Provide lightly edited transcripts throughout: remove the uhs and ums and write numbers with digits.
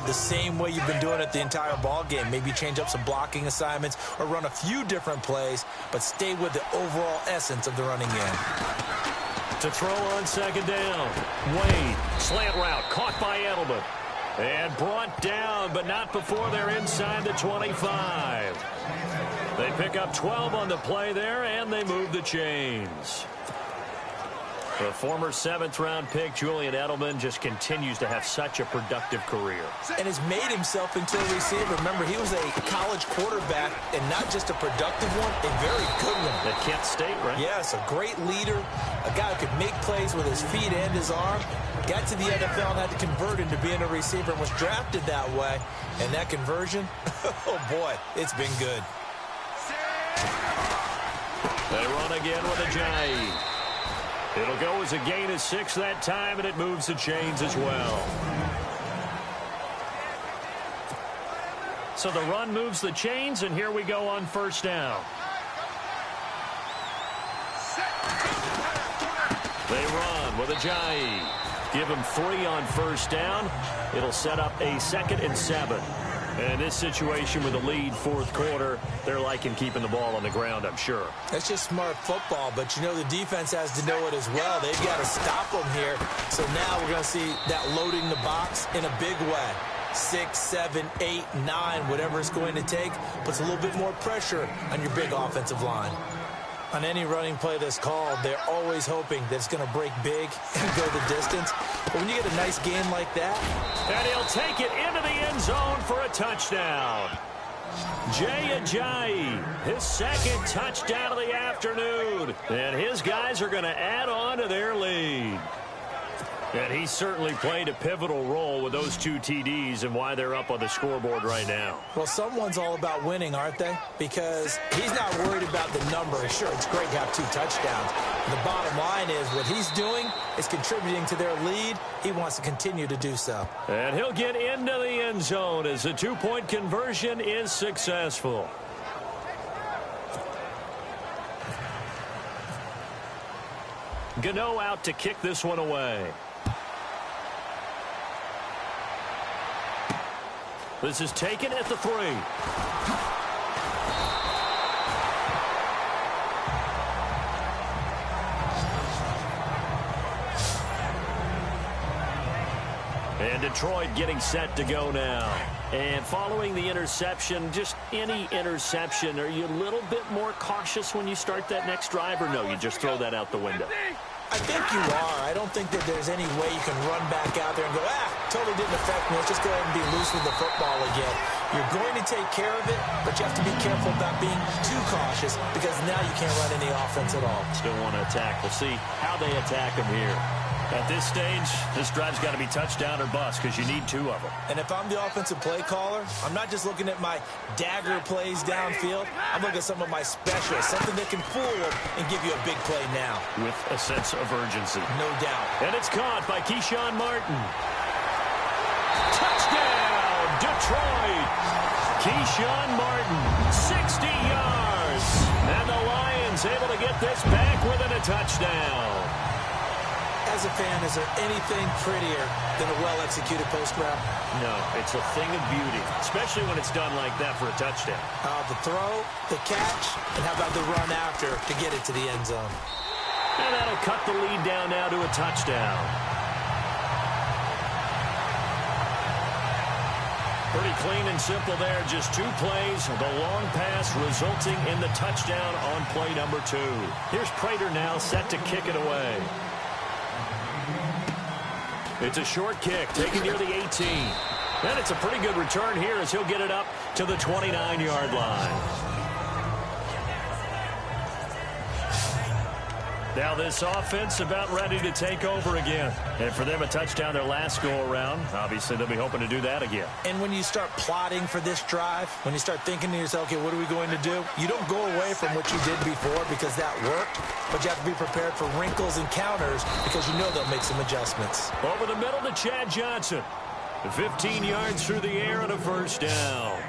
the same way you've been doing it the entire ball game. Maybe change up some blocking assignments or run a few different plays, but stay with the overall essence of the running game. To throw on second down. Wade, slant route, caught by Edelman. And brought down, but not before they're inside the 25. They pick up 12 on the play there, and they move the chains. The former 7th-round pick, Julian Edelman, just continues to have such a productive career. And has made himself into a receiver. Remember, he was a college quarterback, and not just a productive one, a very good one. At Kent State, right? Yes, a great leader, a guy who could make plays with his feet and his arm. Got to the NFL and had to convert into being a receiver and was drafted that way. And that conversion, oh boy, it's been good. They run again with Ajayi. It'll go as a gain of 6 that time, and it moves the chains as well. So the run moves the chains, and here we go on first down. They run with Ajayi. Give him 3 on first down. It'll set up a 2nd and 7. And in this situation with a lead 4th quarter, they're liking keeping the ball on the ground, I'm sure. That's just smart football, but you know the defense has to know it as well. They've got to stop them here. So now we're going to see that loading the box in a big way. 6, 7, 8, 9, whatever it's going to take, puts a little bit more pressure on your big offensive line. On any running play that's called, they're always hoping that it's going to break big and go the distance. But when you get a nice game like that... And he'll take it into the end zone for a touchdown. Jay Ajayi, his 2nd touchdown of the afternoon. And his guys are going to add on to their lead. And he certainly played a pivotal role with those 2 TDs and why they're up on the scoreboard right now. Well, someone's all about winning, aren't they? Because he's not worried about the number. Sure, it's great to have 2 touchdowns. The bottom line is what he's doing is contributing to their lead. He wants to continue to do so. And he'll get into the end zone as the 2-point conversion is successful. Gano out to kick this one away. This is taken at the 3. And Detroit getting set to go now. And following the interception, just any interception, are you a little bit more cautious when you start that next drive, or no, you just throw that out the window? I think you are. I don't think that there's any way you can run back out there and go, totally didn't affect me. Let's just go ahead and be loose with the football again. You're going to take care of it, but you have to be careful about being too cautious because now you can't run any offense at all. Still want to attack. We'll see how they attack them here. At this stage, this drive's got to be touchdown or bust because you need 2 of them. And if I'm the offensive play caller, I'm not just looking at my dagger plays downfield. I'm looking at some of my specials, something that can fool them and give you a big play now. With a sense of urgency. No doubt. And it's caught by Keyshawn Martin. Touchdown, Detroit. Keyshawn Martin, 60 yards. And the Lions able to get this back within a touchdown. As a fan, is there anything prettier than a well-executed post route? No, it's a thing of beauty, especially when it's done like that for a touchdown. The throw, the catch, and how about the run after to get it to the end zone? And that'll cut the lead down now to a touchdown. Pretty clean and simple there, just 2 plays. The long pass resulting in the touchdown on play number 2. Here's Prater now set to kick it away. It's a short kick, taken near the 18. And it's a pretty good return here as he'll get it up to the 29-yard line. Now this offense about ready to take over again. And for them, a touchdown their last go-around. Obviously, they'll be hoping to do that again. And when you start plotting for this drive, when you start thinking to yourself, okay, what are we going to do? You don't go away from what you did before because that worked. But you have to be prepared for wrinkles and counters because you know they'll make some adjustments. Over the middle to Chad Johnson. 15 yards through the air and a first down.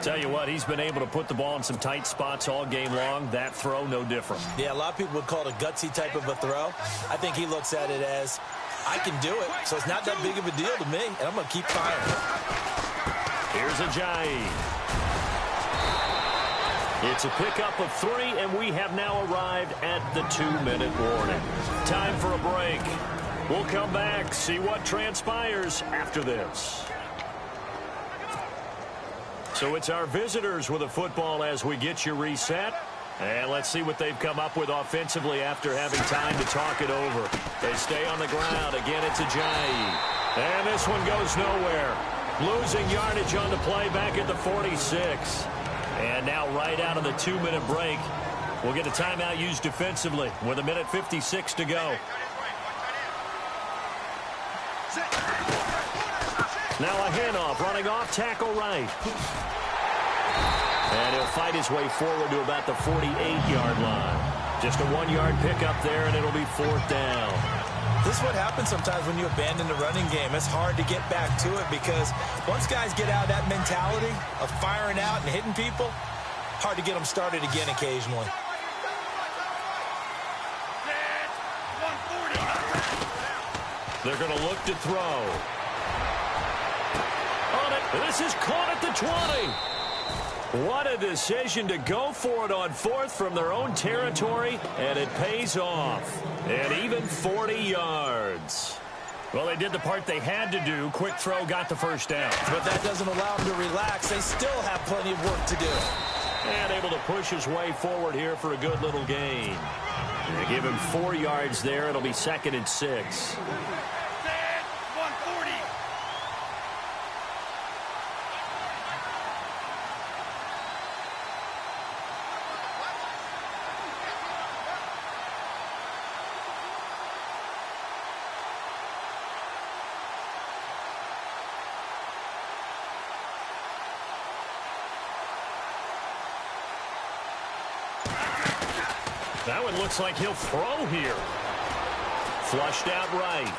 Tell you what, he's been able to put the ball in some tight spots all game long. That throw, no different. Yeah, a lot of people would call it a gutsy type of a throw. I think he looks at it as, I can do it, so it's not that big of a deal to me, and I'm going to keep firing. Ajayi. It's a pickup of 3, and we have now arrived at the 2-minute warning. Time for a break. We'll come back, see what transpires after this. So it's our visitors with a football as we get you reset. And let's see what they've come up with offensively after having time to talk it over. They stay on the ground. Again, it's Ajayi. And this one goes nowhere. Losing yardage on the play back at the 46. And now right out of the 2-minute break, we'll get a timeout used defensively with 1:56 to go. Now a handoff running off tackle right. And he'll fight his way forward to about the 48-yard line. Just a 1-yard pickup there, and it'll be 4th down. This is what happens sometimes when you abandon the running game. It's hard to get back to it because once guys get out of that mentality of firing out and hitting people, hard to get them started again occasionally. They're going to look to throw. On it. This is caught at the 20. What a decision to go for it on 4th from their own territory, and it pays off. And even 40 yards. Well, they did the part they had to do. Quick throw got the first down. But that doesn't allow them to relax. They still have plenty of work to do. And able to push his way forward here for a good little gain. They give him 4 yards there. It'll be 2nd and 6. That one looks like he'll throw here. Flushed out right.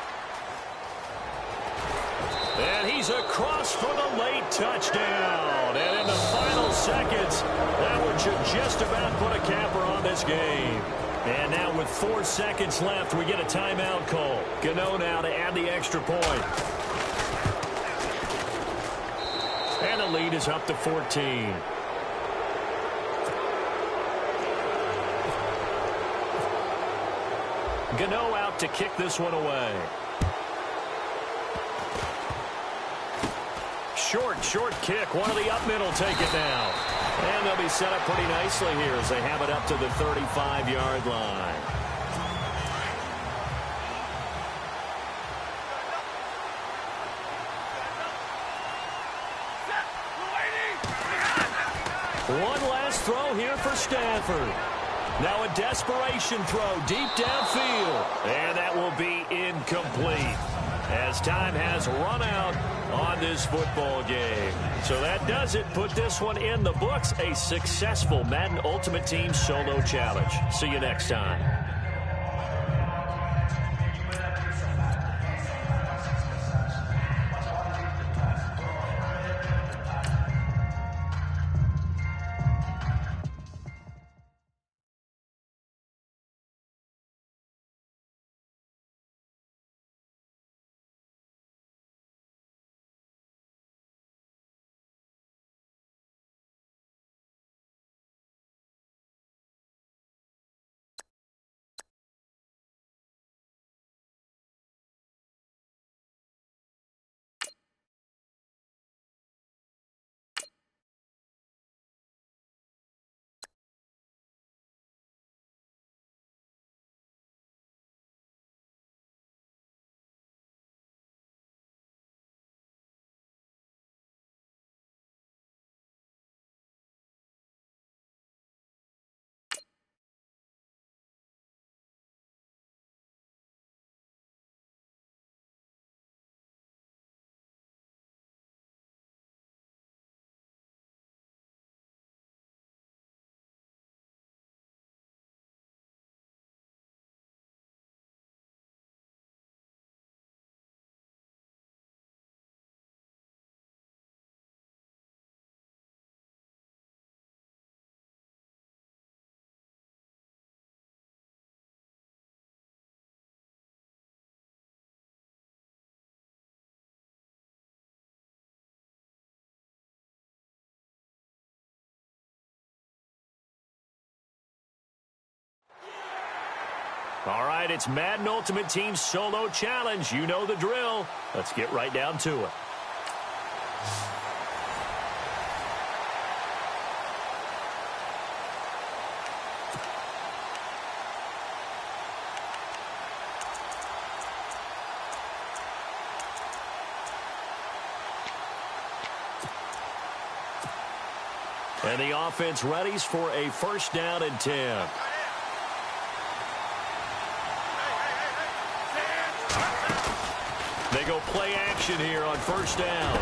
And he's across for the late touchdown. And in the final seconds, that one should just about put a capper on this game. And now with 4 seconds left, we get a timeout call. Gano now to add the extra point. And the lead is up to 14. Gano out to kick this one away. Short kick. One of the up middle take it now. And they'll be set up pretty nicely here as they have it up to the 35-yard line. One last throw here for Stanford. Now a desperation throw deep downfield. And that will be incomplete as time has run out on this football game. So that does it. Put this one in the books. A successful Madden Ultimate Team Solo Challenge. See you next time. All right, it's Madden Ultimate Team Solo Challenge. You know the drill. Let's get right down to it. And the offense readies for a first down and 10. They go play action here on first down.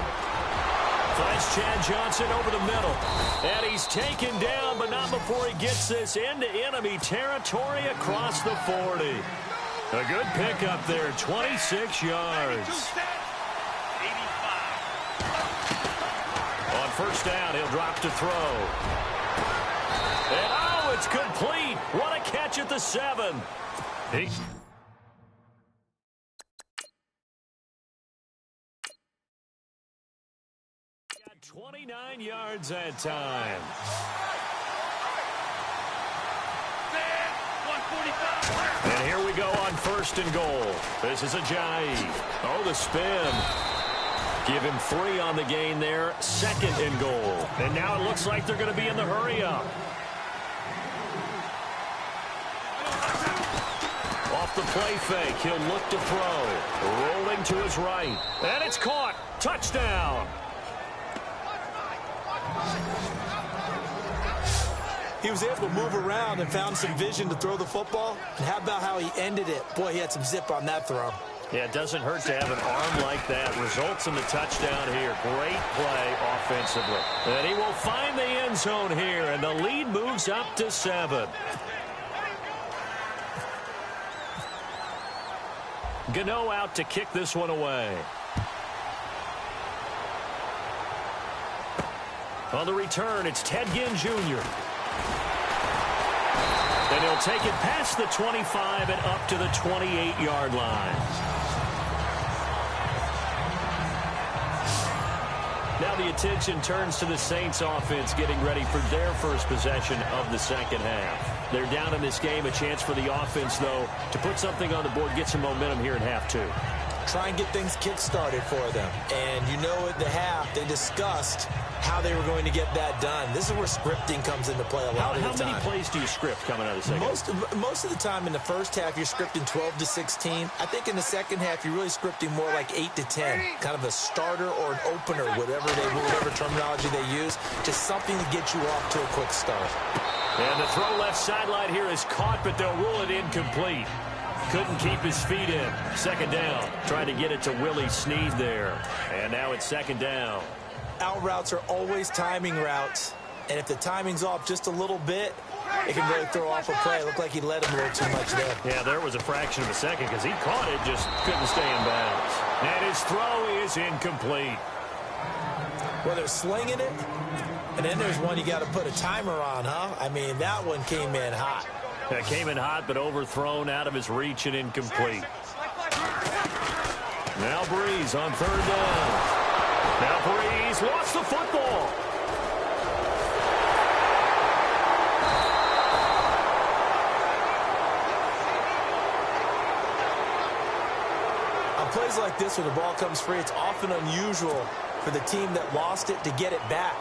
Finds Chad Johnson over the middle. And he's taken down, but not before he gets this into enemy territory across the 40. A good pickup there, 26 yards. On first down, he'll drop to throw. And oh, it's complete. What a catch at the 7. 29 yards that time. And here we go on first and goal. This is Ajayi. Oh, the spin. Give him 3 on the gain there. Second and goal. And now it looks like they're going to be in the hurry-up. Off the play fake, he'll look to throw. Rolling to his right. And it's caught. Touchdown. He was able to move around and found some vision to throw the football. And how about how he ended it? Boy, he had some zip on that throw. Yeah, it doesn't hurt to have an arm like that. Results in the touchdown here. Great play offensively. And he will find the end zone here, and the lead moves up to 7. Gano out to kick this one away. On the return, it's Ted Ginn Jr. And he'll take it past the 25 and up to the 28-yard line. Now the attention turns to the Saints offense getting ready for their first possession of the second half. They're down in this game. A chance for the offense, though, to put something on the board, get some momentum here in half 2. Try and get things kick-started for them. And you know at the half, they discussed how they were going to get that done. This is where scripting comes into play a lot of the time. How many plays do you script coming out of the second? Most of the time in the first half, you're scripting 12 to 16. I think in the second half, you're really scripting more like 8 to 10. Kind of a starter or an opener, whatever terminology they use. Just something to get you off to a quick start. And the throw left sideline here is caught, but they'll rule it incomplete. Couldn't keep his feet in. Second down. Trying to get it to Willie Snead there. And now it's second down. Out routes are always timing routes. And if the timing's off just a little bit, it can really throw off a play. It looked like he let him a little too much there. Yeah, there was a fraction of a second because he caught it, just couldn't stay in bounds. And his throw is incomplete. Well, they're slinging it. And then there's one you got to put a timer on, huh? I mean, that one came in hot. That came in hot, but overthrown out of his reach and incomplete. Now Breeze on third down. Now Breeze lost the football. On plays like this where the ball comes free, it's often unusual for the team that lost it to get it back.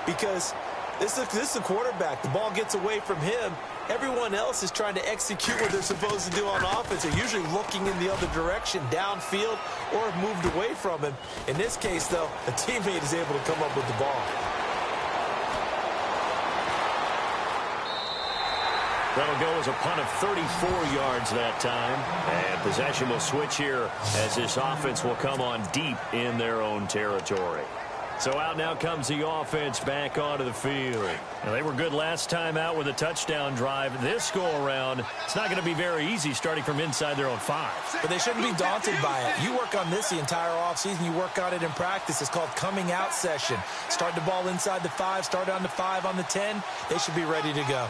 Because this is the quarterback. The ball gets away from him. Everyone else is trying to execute what they're supposed to do on offense. They're usually looking in the other direction, downfield, or have moved away from him. In this case, though, a teammate is able to come up with the ball. That'll go as a punt of 34 yards that time. And possession will switch here as this offense will come on deep in their own territory. So out now comes the offense back onto the field. And they were good last time out with a touchdown drive. This go-around, it's not going to be very easy starting from inside their own 5. But they shouldn't be daunted by it. You work on this the entire offseason. You work on it in practice. It's called coming out session. Start the ball inside the 5, start on the 5, on the 10. They should be ready to go.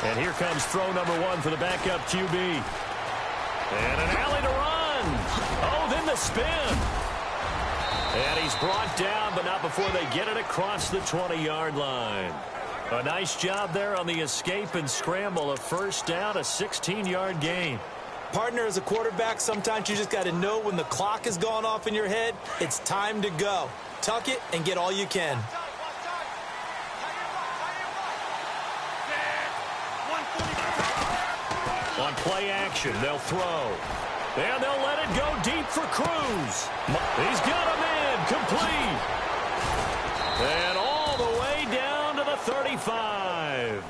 And here comes throw number 1 for the backup QB. And an alley to run. Oh, then the spin. And he's brought down, but not before they get it across the 20-yard line. A nice job there on the escape and scramble. A first down, a 16-yard gain. Partner, as a quarterback, sometimes you just got to know when the clock has gone off in your head, it's time to go. Tuck it and get all you can. On play action, they'll throw. And they'll let it go deep for Cruz. He's got him in, complete. And all the way down to the 35.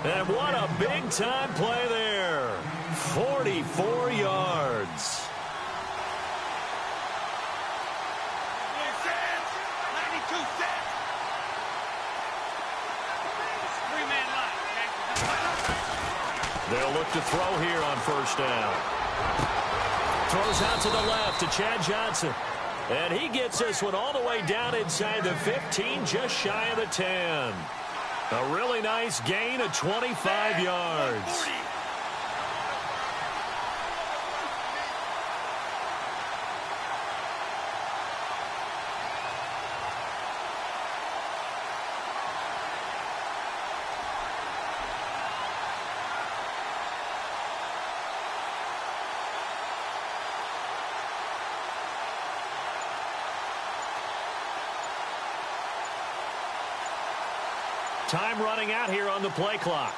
And what a big-time play there. 44 yards. They'll look to throw here on first down. Throws out to the left to Chad Johnson. And he gets this one all the way down inside the 15, just shy of the 10. A really nice gain of 25 yards. Time running out here on the play clock.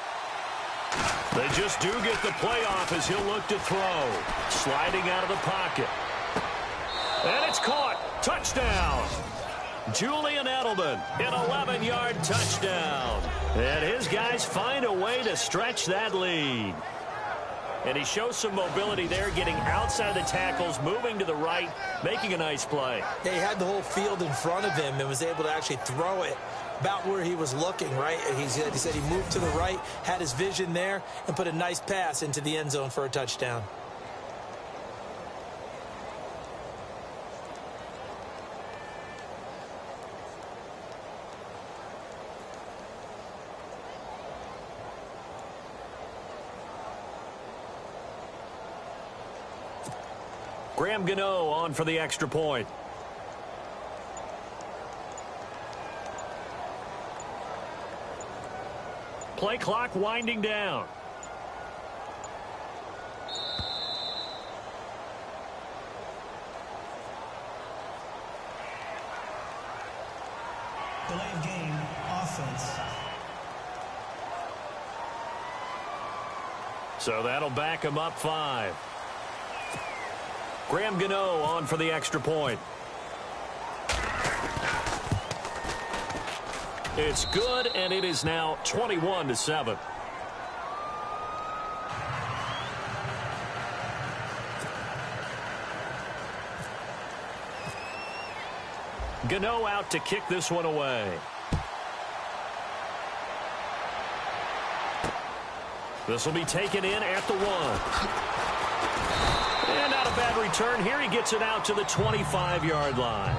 They just do get the play off as he'll look to throw. Sliding out of the pocket. And it's caught. Touchdown. Julian Edelman, an 11-yard touchdown. And his guys find a way to stretch that lead. And he shows some mobility there, getting outside the tackles, moving to the right, making a nice play. Yeah, he had the whole field in front of him and was able to actually throw it about where he was looking, right? He said he moved to the right, had his vision there, and put a nice pass into the end zone for a touchdown. Graham Gano on for the extra point. Play clock winding down. Delay of game, offense. So that'll back him up 5. Graham Gano on for the extra point. It's good, and it is now 21-7. Gano out to kick this one away. This will be taken in at the 1. And not a bad return here. He gets it out to the 25-yard line.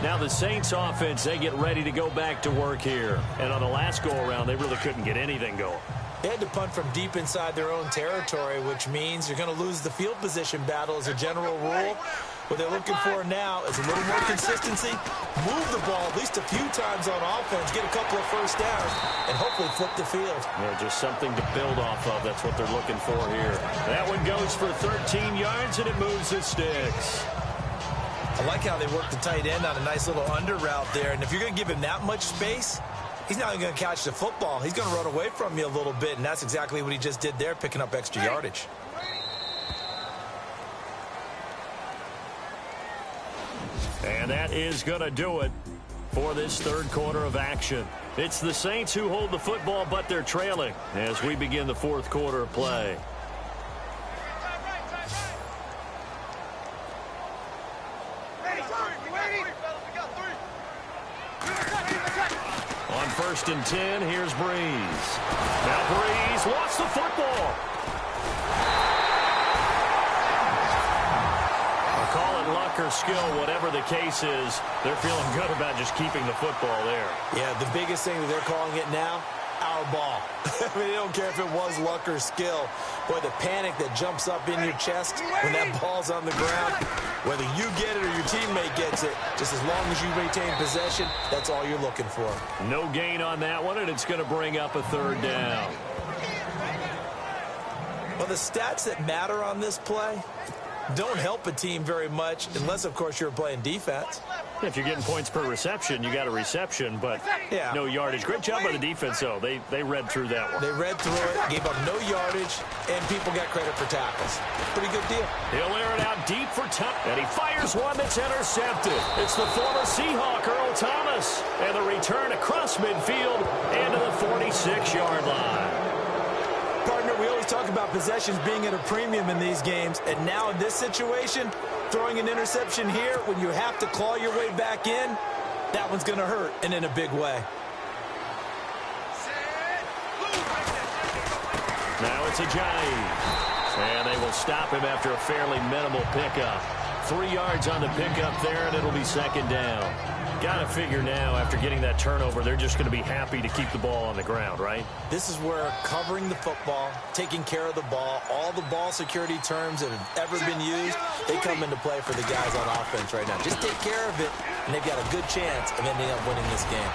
Now the Saints offense, they get ready to go back to work here. And on the last go-around, they really couldn't get anything going. They had to punt from deep inside their own territory, which means you're going to lose the field position battle as a general rule. What they're looking for now is a little more consistency, move the ball at least a few times on offense, get a couple of first downs, and hopefully flip the field. Yeah, just something to build off of. That's what they're looking for here. That one goes for 13 yards, and it moves the sticks. I like how they work the tight end on a nice little under route there. And if you're going to give him that much space, he's not going to catch the football. He's going to run away from you a little bit, and that's exactly what he just did there, picking up extra yardage. And that is going to do it for this third quarter of action. It's the Saints who hold the football, but they're trailing as we begin the fourth quarter of play. On 1st and 10, here's Breeze. Now Breeze lost the football. Call it luck or skill, whatever the case is, they're feeling good about just keeping the football there. Yeah, the biggest thing that they're calling it now, power ball. I mean, they don't care if it was luck or skill. Boy, the panic that jumps up in your chest when that ball's on the ground, whether you get it or your teammate gets it, just as long as you maintain possession, that's all you're looking for. No gain on that one, and it's going to bring up a third down. Well, the stats that matter on this play don't help a team very much unless, of course, you're playing defense. If you're getting points per reception, you got a reception, but no yardage. Great job by the defense, though. They read through that one. They read through it, gave up no yardage, and people got credit for tackles. Pretty good deal. He'll air it out deep for touch, and he fires one that's intercepted. It's the former Seahawk, Earl Thomas, and the return across midfield into the 46-yard line. Partner, we always talk about possessions being at a premium in these games, and now in this situation, throwing an interception here when you have to claw your way back in, that one's going to hurt, and in a big way. Now it's Ajayi, and they will stop him after a fairly minimal pickup. 3 yards on the pickup there, and it'll be second down. Got to figure now, after getting that turnover, they're just going to be happy to keep the ball on the ground, right? This is where covering the football, taking care of the ball, all the ball security terms that have ever been used, they come into play for the guys on offense right now. Just take care of it, and they've got a good chance of ending up winning this game.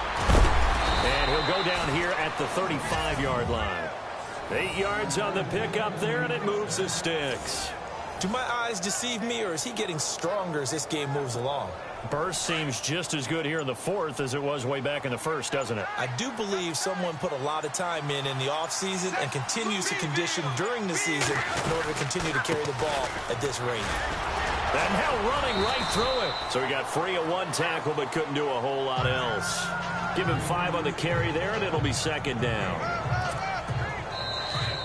And he'll go down here at the 35-yard line. 8 yards on the pickup there, and it moves the sticks. Do my eyes deceive me, or is he getting stronger as this game moves along? Burst seems just as good here in the fourth as it was way back in the first, doesn't it? I do believe someone put a lot of time in the offseason and continues to condition during the season in order to continue to carry the ball at this rate. And now running right through it. So he got free of one tackle but couldn't do a whole lot else. Give him 5 on the carry there, and it'll be second down.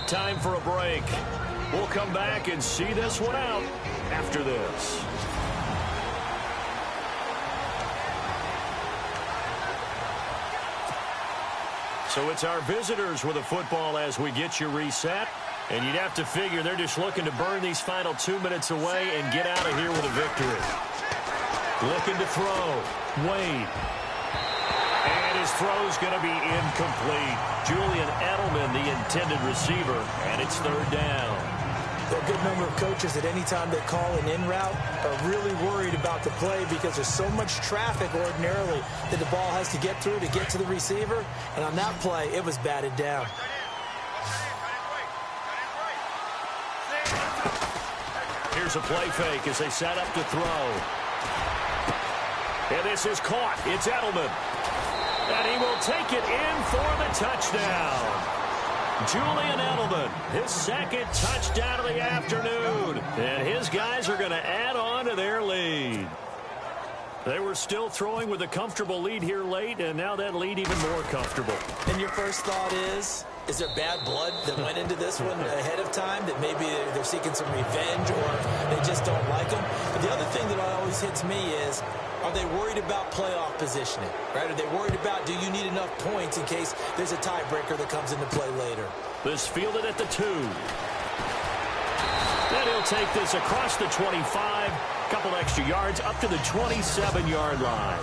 Time for a break. We'll come back and see this one out after this. So it's our visitors with a football as we get you reset. And you'd have to figure they're just looking to burn these final 2 minutes away and get out of here with a victory. Looking to throw. Wade. And his throw's going to be incomplete. Julian Edelman, the intended receiver, and it's third down. There are a good number of coaches at any time they call an in route are really worried about the play because there's so much traffic ordinarily that the ball has to get through to get to the receiver. And on that play, it was batted down. Here's a play fake as they set up to throw. And this is caught. It's Edelman. And he will take it in for the touchdown. Julian Edelman, his second touchdown of the afternoon. And his guys are going to add on to their lead. They were still throwing with a comfortable lead here late, and now that lead even more comfortable. And your first thought is there bad blood that went into this one ahead of time, that maybe they're seeking some revenge or they just don't like them? But the other thing that always hits me is, are they worried about playoff positioning, right? Are they worried about, do you need enough points in case there's a tiebreaker that comes into play later? This fielded at the 2. Then he'll take this across the 25, couple extra yards up to the 27-yard line.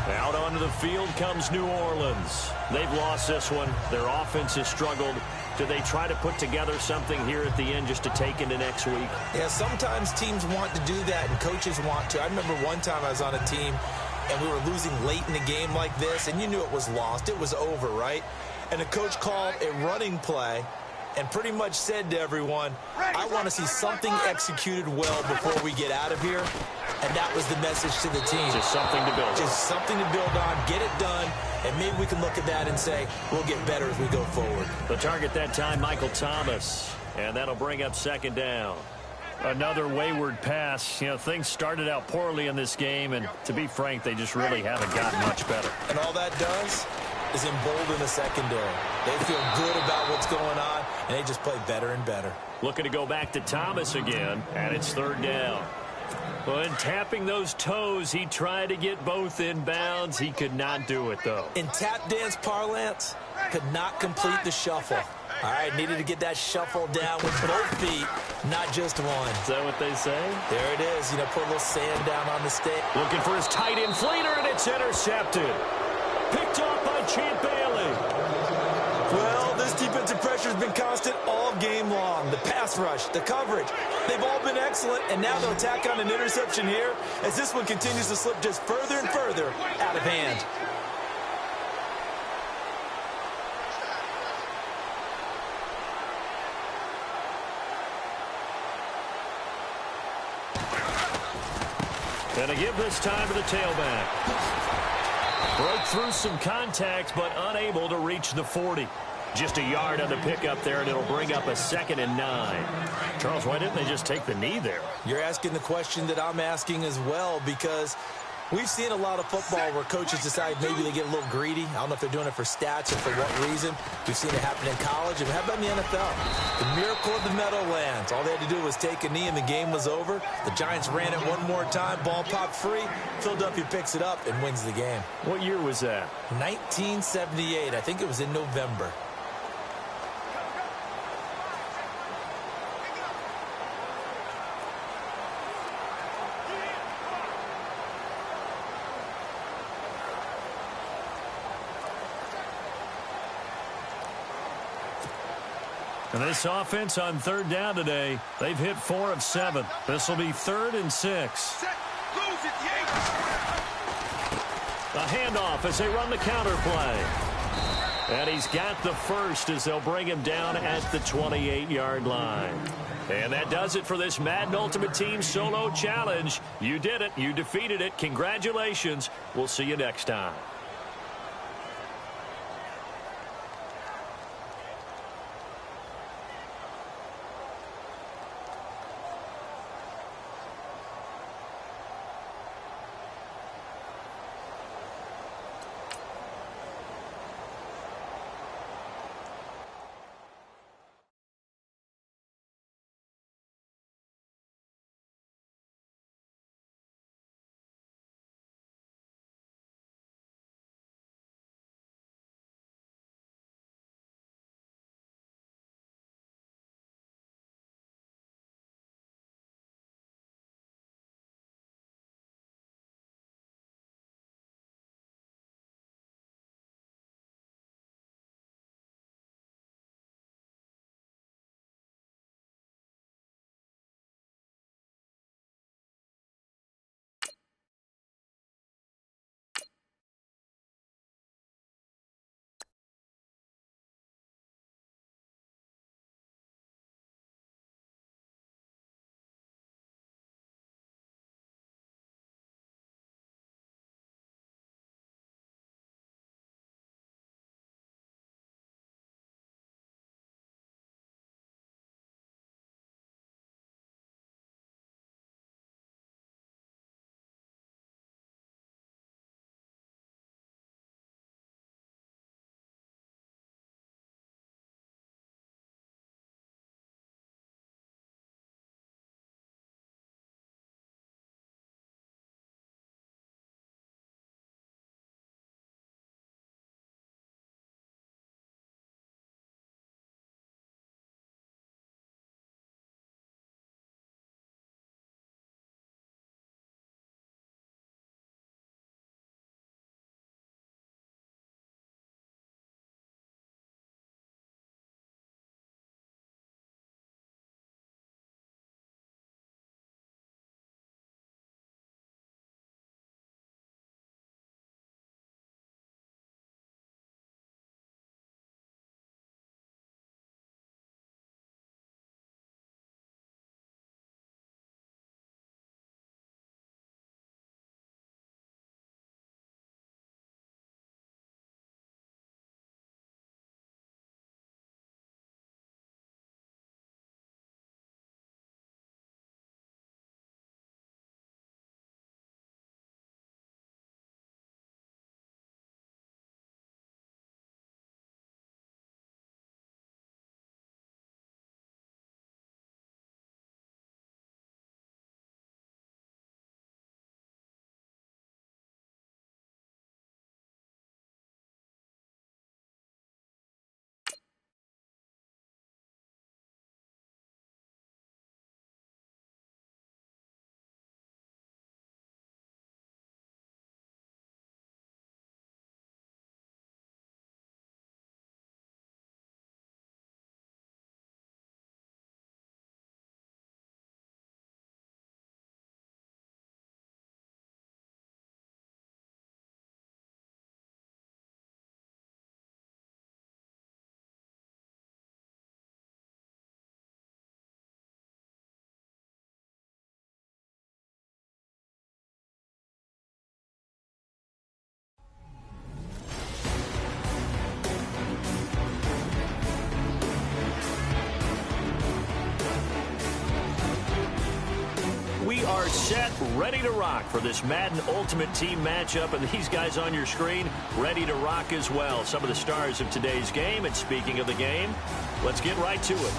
Out onto the field comes New Orleans. They've lost this one. Their offense has struggled. Do they try to put together something here at the end just to take into next week? Yeah, sometimes teams want to do that and coaches want to. I remember one time I was on a team and we were losing late in the game like this, and you knew it was lost. It was over, right? And the coach called a running play and pretty much said to everyone, I want to see something executed well before we get out of here. And that was the message to the team. Just something to build on. Just something to build on, get it done, and maybe we can look at that and say, we'll get better as we go forward. The target that time, Michael Thomas. And that'll bring up second down. Another wayward pass. You know, things started out poorly in this game, and to be frank, they just really haven't gotten much better. And all that does is embolden the secondary. They feel good about what's going on, and they just play better and better. Looking to go back to Thomas again, and it's third down. Well, in tapping those toes, he tried to get both in bounds. He could not do it, though. In tap dance parlance, could not complete the shuffle. All right, needed to get that shuffle down with both feet, not just one. Is that what they say? There it is. You know, put a little sand down on the stick. Looking for his tight end fleeter, and it's intercepted. Picked off by Champ Bailey. Well, this defensive pressure has been constant all game long. The pass rush, the coverage, they've all been excellent, and now they'll tack on an interception here as this one continues to slip just further and further out of hand. And to give this time to the tailback. Broke through some contacts, but unable to reach the 40. Just a yard on the pickup there, and it'll bring up a 2nd and 9. Charles, why didn't they just take the knee there? You're asking the question that I'm asking as well, because we've seen a lot of football where coaches decide maybe they get a little greedy. I don't know if they're doing it for stats or for what reason. We've seen it happen in college. And how about in the NFL? The miracle of the Meadowlands. All they had to do was take a knee and the game was over. The Giants ran it one more time. Ball popped free. Philadelphia picks it up and wins the game. What year was that? 1978. I think it was in November. And this offense on 3rd down today, they've hit 4 of 7. This will be 3rd and 6. A handoff as they run the counter play. And he's got the first as they'll bring him down at the 28-yard line. And that does it for this Madden Ultimate Team Solo Challenge. You did it. You defeated it. Congratulations. We'll see you next time. are set, ready to rock for this Madden Ultimate Team matchup. And these guys on your screen, ready to rock as well. Some of the stars of today's game. And speaking of the game, let's get right to it.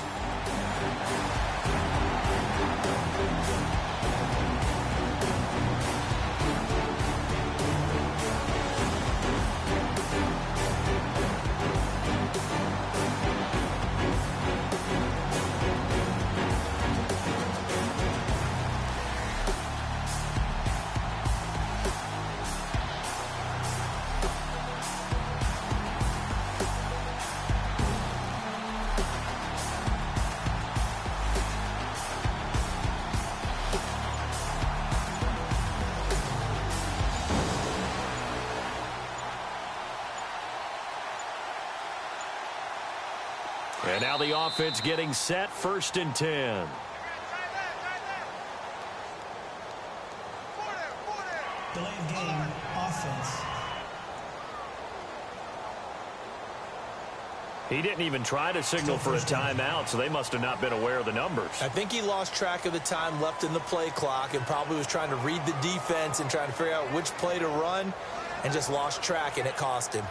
And now the offense getting set, 1st and 10. Delay of game, offense. He didn't even try to signal for a timeout, so they must have not been aware of the numbers. I think he lost track of the time left in the play clock and probably was trying to read the defense and trying to figure out which play to run and just lost track, and it cost him.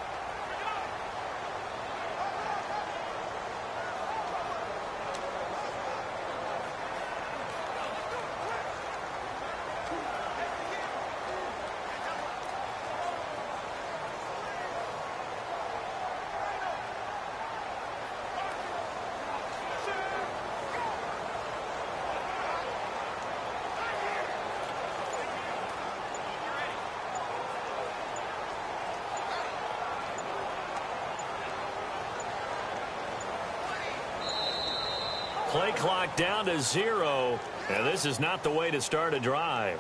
Play clock down to 0, and this is not the way to start a drive.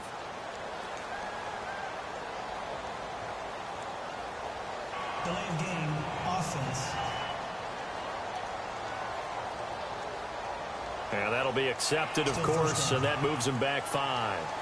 Delay of game, offense. And that'll be accepted, of course, and that moves him back 5.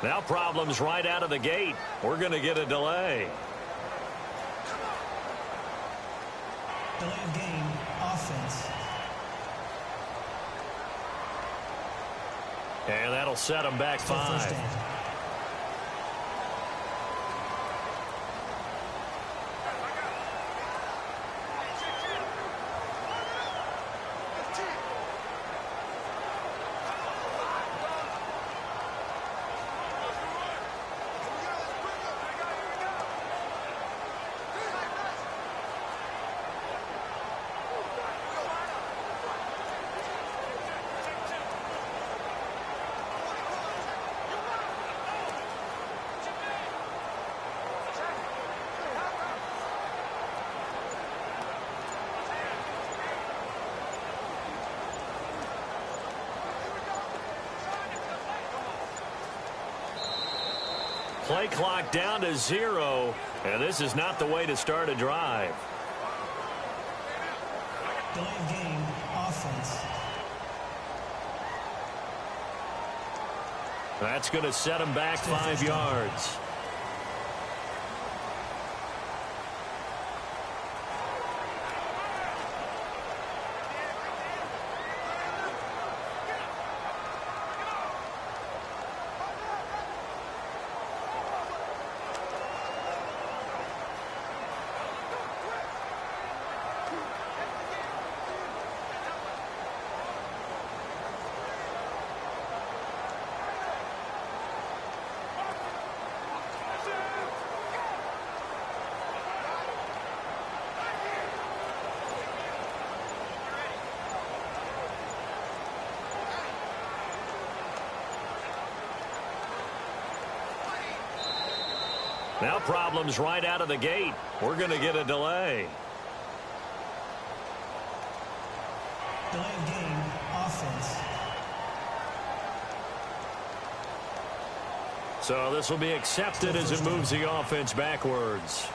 Now problems right out of the gate. We're going to get a delay. Delay of game, offense. And that'll set them back 5. Play clock down to 0, and this is not the way to start a drive. Delay of game, offense. That's going to set him back 5 yards. Now problems right out of the gate. We're going to get a delay. Delay of game, offense. So this will be accepted as it moves the offense backwards.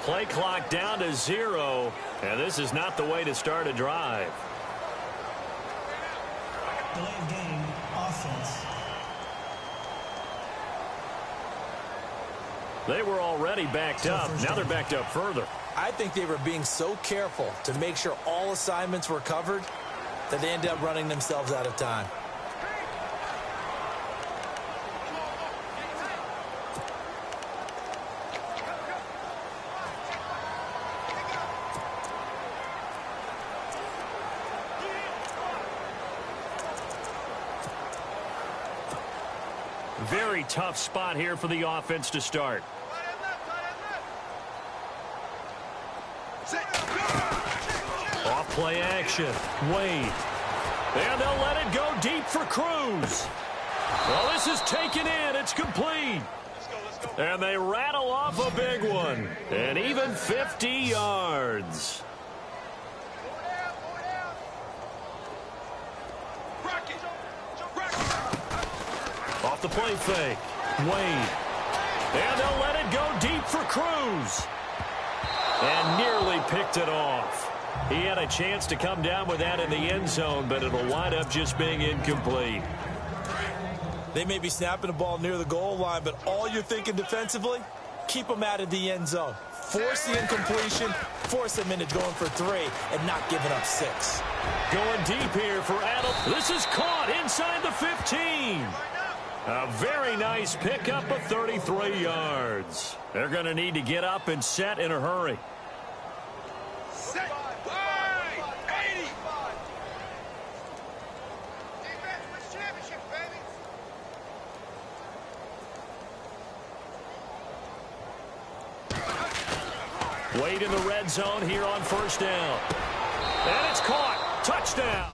Play clock down to 0, and this is not the way to start a drive. Delay of game, offense. They were already backed up. Now they're backed up further. I think they were being so careful to make sure all assignments were covered that they ended up running themselves out of time. Very tough spot here for the offense to start. Off play action. Wade. And they'll let it go deep for Cruz. Well, this is taken in. It's complete. And they rattle off a big one. And even 50 yards. Off the play fake. Wade. And they'll let it go deep for Cruz. And nearly picked it off. He had a chance to come down with that in the end zone, but it'll wind up just being incomplete. They may be snapping the ball near the goal line, but all you're thinking defensively, keep them out of the end zone. Force the incompletion, force them into going for 3, and not giving up 6. Going deep here for Adam. This is caught inside the 15. A very nice pickup of 33 yards. They're going to need to get up and set in a hurry. Set. 80. Defense wins championship, baby. Wade in the red zone here on first down. And it's caught. Touchdown.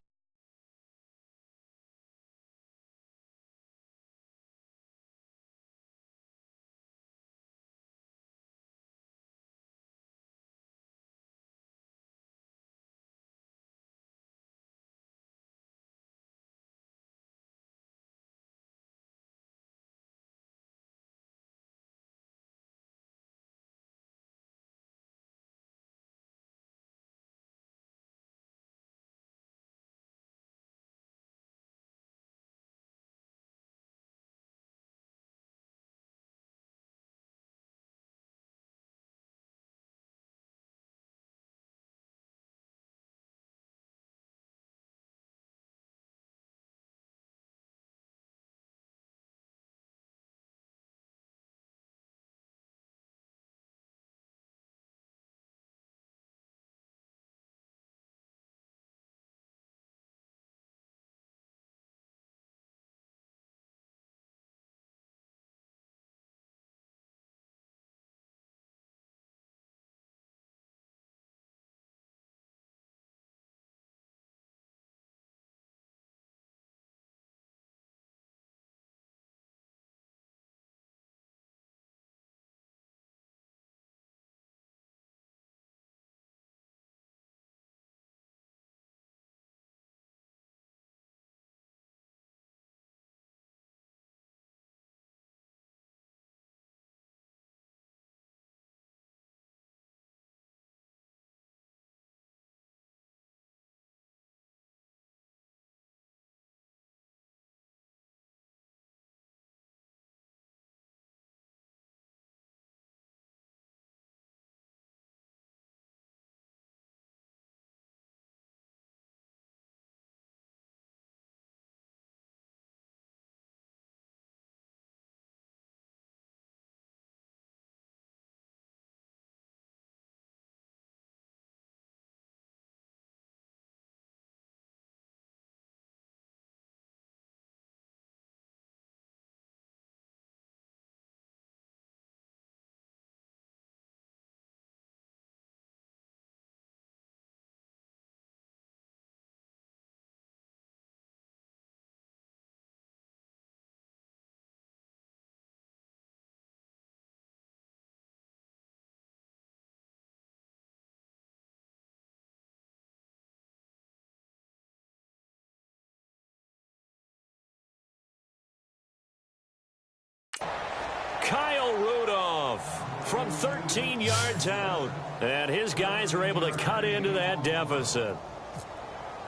from 13 yards out. And his guys are able to cut into that deficit.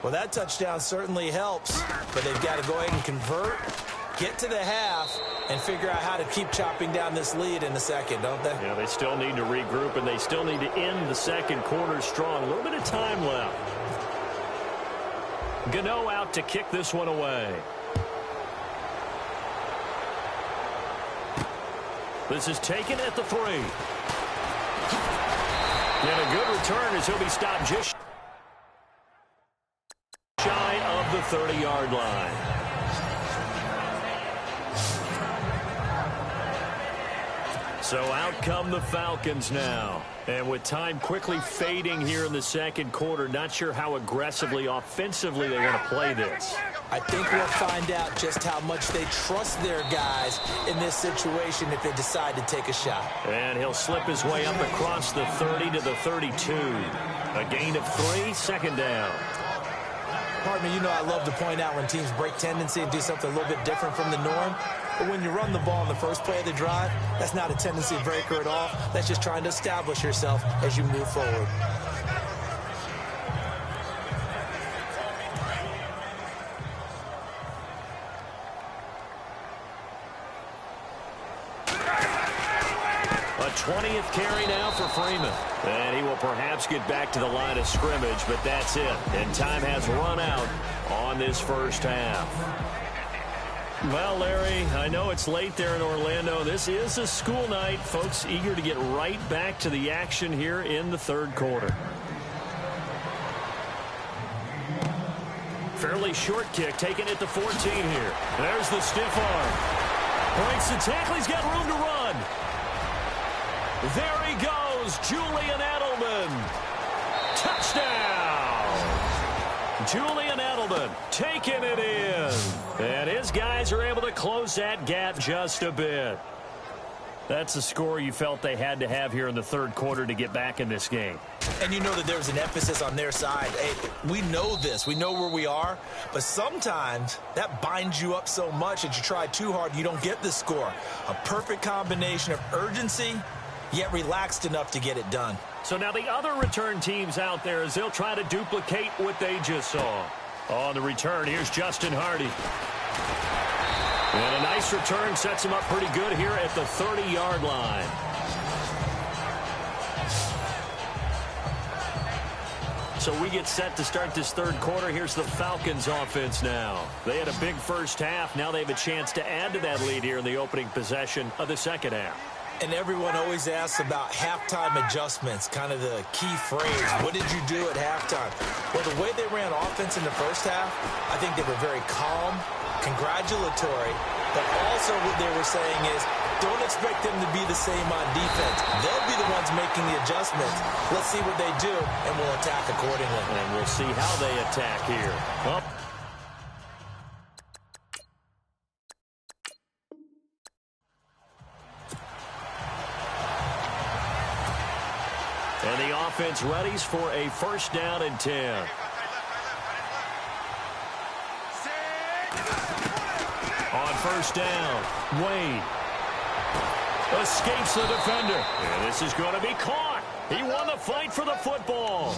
Well, that touchdown certainly helps, but they've got to go ahead and convert, get to the half, and figure out how to keep chopping down this lead in the second, don't they? Yeah, they still need to regroup, and they still need to end the second quarter strong. A little bit of time left. Gano out to kick this one away. This is taken at the 3. And a good return as he'll be stopped just shy of the 30-yard line. So out come the Falcons now. And with time quickly fading here in the second quarter, not sure how aggressively, offensively they want to play this. I think we'll find out just how much they trust their guys in this situation if they decide to take a shot. And he'll slip his way up across the 30 to the 32. A gain of 3, second down. Pardon me, you know I love to point out when teams break tendency and do something a little bit different from the norm. But when you run the ball in the first play of the drive, that's not a tendency breaker at all. That's just trying to establish yourself as you move forward. A 20th carry now for Freeman. And he will perhaps get back to the line of scrimmage, but that's it. And time has run out on this first half. Well, Larry, I know it's late there in Orlando. This is a school night. Folks eager to get right back to the action here in the third quarter. Fairly short kick taken at the 14 here. There's the stiff arm. Breaks the tackle. He's got room to run. There he goes, Julian Edelman. Touchdown. Julian Edelman taking it in. And his guys are able to close that gap just a bit. That's the score you felt they had to have here in the third quarter to get back in this game. And you know that there's an emphasis on their side. Hey, we know this. We know where we are. But sometimes that binds you up so much that you try too hard, you don't get the score. A perfect combination of urgency, yet relaxed enough to get it done. So now the other return teams out there as they'll try to duplicate what they just saw. On the return, here's Justin Hardy. And a nice return sets him up pretty good here at the 30-yard line. So we get set to start this third quarter. Here's the Falcons offense now. They had a big first half. Now they have a chance to add to that lead here in the opening possession of the second half. And everyone always asks about halftime adjustments, kind of the key phrase. What did you do at halftime? Well, the way they ran offense in the first half, I think they were very calm, congratulatory, but also what they were saying is don't expect them to be the same on defense. They'll be the ones making the adjustments. Let's see what they do, and we'll attack accordingly. And we'll see how they attack here. Up. And the offense readies for a first down and 10. On first down, Wade escapes the defender. And this is going to be caught. He won the fight for the football.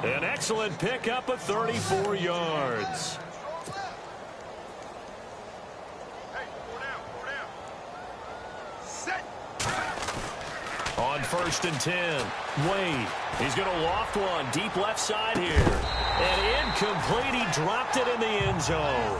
An excellent pickup of 34 yards. On first and 10, Wade. He's going to loft one deep left side here. And incomplete. He dropped it in the end zone.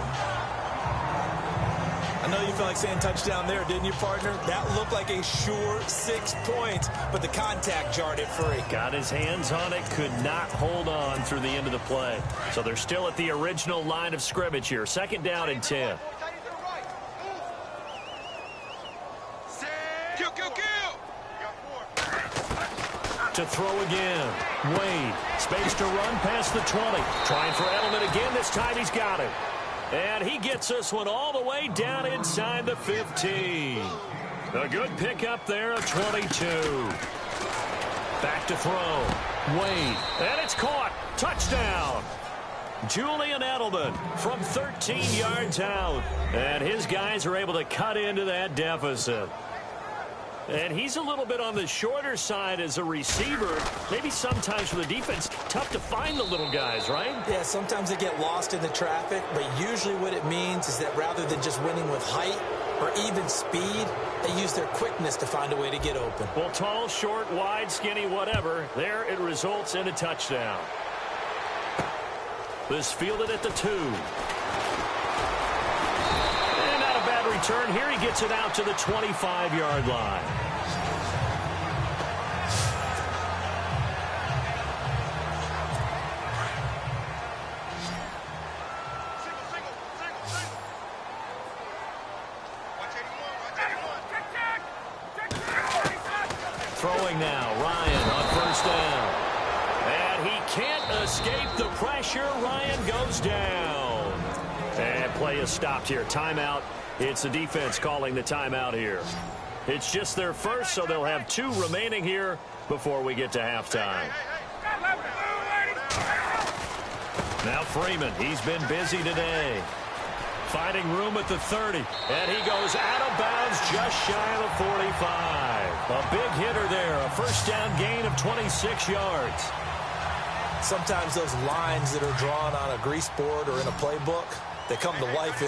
I know you felt like saying touchdown there, didn't you, partner? That looked like a sure 6 points, but the contact jarred it free. Got his hands on it, could not hold on through the end of the play. So they're still at the original line of scrimmage here. Second down and 10. To throw again. Wade, space to run past the 20. Trying for Edelman again. This time he's got it. And he gets this one all the way down inside the 15. A good pickup there, a 22. Back to throw. Wade, and it's caught. Touchdown. Julian Edelman from 13 yards out. And his guys are able to cut into that deficit. And he's a little bit on the shorter side as a receiver. Maybe sometimes for the defense, tough to find the little guys, right? Yeah, sometimes they get lost in the traffic, but usually what it means is that rather than just winning with height or even speed, they use their quickness to find a way to get open. Well, tall, short, wide, skinny, whatever, there it results in a touchdown. This fielded at the 2. Return here, he gets it out to the 25-yard line. Throwing now, Ryan on first down. And he can't escape the pressure. Ryan goes down. And play is stopped here. Timeout. It's the defense calling the timeout here. It's just their first, so they'll have 2 remaining here before we get to halftime. Now Freeman, he's been busy today. Finding room at the 30, and he goes out of bounds just shy of the 45. A big hitter there, a first down gain of 26 yards. Sometimes those lines that are drawn on a grease board or in a playbook, they come to life